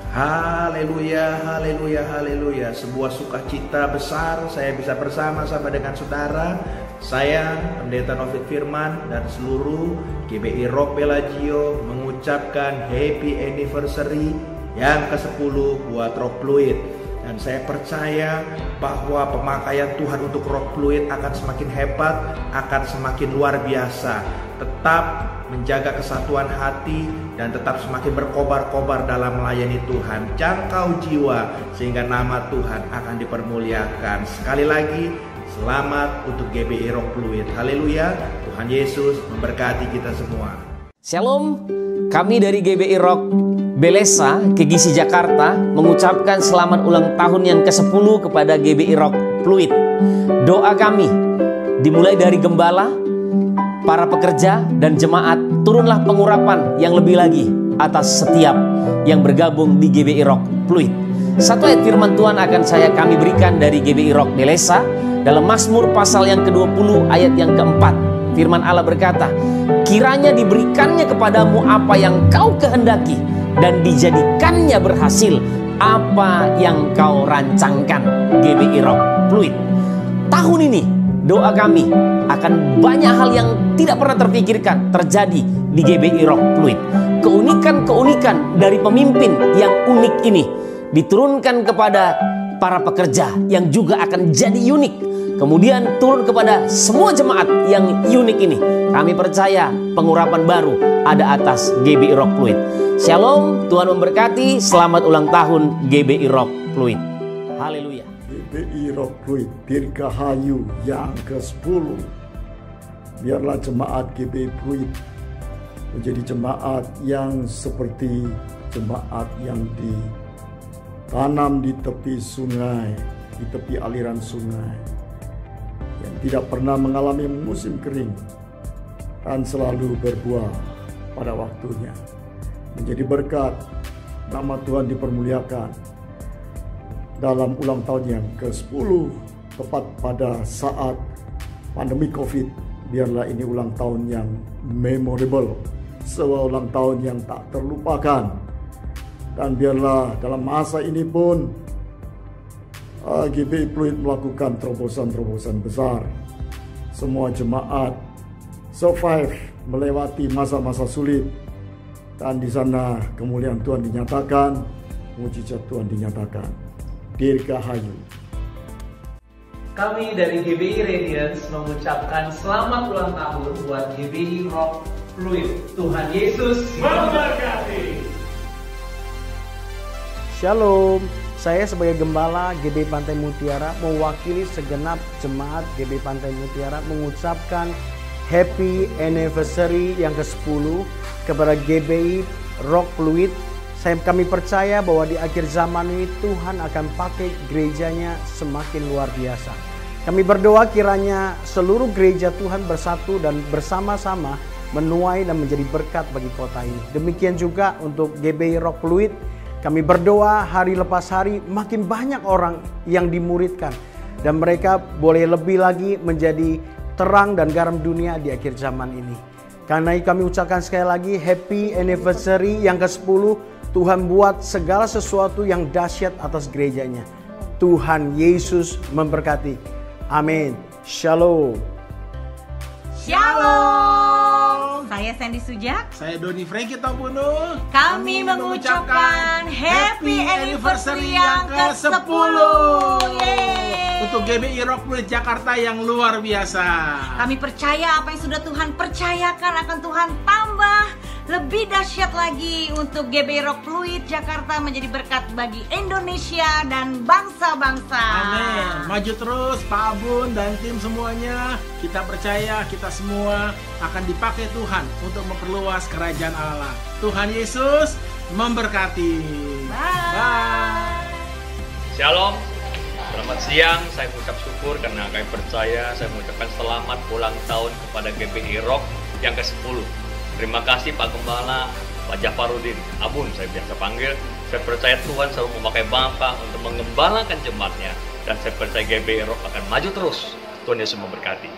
Haleluya, haleluya, haleluya. Sebuah sukacita besar saya bisa bersama-sama dengan saudara. Saya, Pendeta Novit Firman, dan seluruh GBI Rock Bellagio mengucapkan happy anniversary yang ke-10 buat Rock Fluid. Dan saya percaya bahwa pemakaian Tuhan untuk Rock Fluid akan semakin hebat, akan semakin luar biasa. Tetap menjaga kesatuan hati dan tetap semakin berkobar-kobar dalam melayani Tuhan. Jangkau jiwa sehingga nama Tuhan akan dipermuliakan. Sekali lagi, selamat untuk GBI Rock Fluid. Haleluya, Tuhan Yesus memberkati kita semua. Shalom, kami dari GBI Rock Belesa, Kegisi Jakarta mengucapkan selamat ulang tahun yang ke-10 kepada GBI Rock Fluid. Doa kami dimulai dari gembala, para pekerja dan jemaat, turunlah pengurapan yang lebih lagi atas setiap yang bergabung di GBI Rock Pluit. Satu ayat firman Tuhan akan kami berikan dari GBI Rock Belesa dalam Mazmur pasal yang ke-20 ayat yang keempat. Firman Allah berkata, kiranya diberikannya kepadamu apa yang kau kehendaki dan dijadikannya berhasil apa yang kau rancangkan. GBI Rock Pluit. Tahun ini doa kami akan banyak hal yang tidak pernah terpikirkan terjadi di GBI Rock Pluit. Keunikan-keunikan dari pemimpin yang unik ini diturunkan kepada para pekerja yang juga akan jadi unik. Kemudian turun kepada semua jemaat yang unik ini. Kami percaya pengurapan baru ada atas GBI Rock Pluit. Shalom, Tuhan memberkati. Selamat ulang tahun GBI Rock Pluit. Haleluya. GBI Rock Pluit Dirgahayu yang ke-10. Biarlah jemaat GBI Pluit menjadi jemaat yang seperti jemaat yang ditanam di tepi sungai, di tepi aliran sungai, yang tidak pernah mengalami musim kering dan selalu berbuah pada waktunya. Menjadi berkat, nama Tuhan dipermuliakan dalam ulang tahun yang ke-10, tepat pada saat pandemi COVID. Biarlah ini ulang tahun yang memorable, sebuah ulang tahun yang tak terlupakan. Dan biarlah dalam masa ini pun GBI Pluit melakukan terobosan-terobosan besar. Semua jemaat survive melewati masa-masa sulit, dan di sana kemuliaan Tuhan dinyatakan, mujizat Tuhan dinyatakan. Dirgahayu. Kami dari GBI Radiance mengucapkan selamat ulang tahun buat GBI Rock Pluit. Tuhan Yesus memberkati. Shalom, saya sebagai Gembala GBI Pantai Mutiara mewakili segenap jemaat GBI Pantai Mutiara mengucapkan Happy Anniversary yang ke-10 kepada GBI Rock Pluit. Kami percaya bahwa di akhir zaman ini Tuhan akan pakai gerejanya semakin luar biasa. Kami berdoa kiranya seluruh gereja Tuhan bersatu dan bersama-sama menuai dan menjadi berkat bagi kota ini. Demikian juga untuk GBI Rock Pluit. Kami berdoa hari lepas hari makin banyak orang yang dimuridkan, dan mereka boleh lebih lagi menjadi terang dan garam dunia di akhir zaman ini. Karena kami ucapkan sekali lagi Happy Anniversary yang ke-10. Tuhan buat segala sesuatu yang dahsyat atas gerejanya. Tuhan Yesus memberkati. Amin. Shalom. Shalom. Saya Sandy Sujak. Saya Doni Franky Tambuno. Kami mengucapkan Happy Anniversary yang ke-10. Untuk GBI Rock Pluit Jakarta yang luar biasa. Kami percaya apa yang sudah Tuhan percayakan akan Tuhan tambah lebih dahsyat lagi untuk GBI Rock Pluit Jakarta menjadi berkat bagi Indonesia dan bangsa-bangsa. Amin. Maju terus Pak Abun dan tim semuanya. Kita percaya kita semua akan dipakai Tuhan untuk memperluas kerajaan Allah. Tuhan Yesus memberkati. Bye. Shalom. Selamat siang, saya mengucap syukur karena kami percaya. Saya mengucapkan selamat ulang tahun kepada GBI Rock yang ke-10. Terima kasih Pak Gembala, Pak Jafarudin, Abun saya biasa panggil. Saya percaya Tuhan selalu memakai Bapak untuk mengembalakan jemaatnya. Dan saya percaya GBI Rock akan maju terus. Tuhan Yesus memberkati.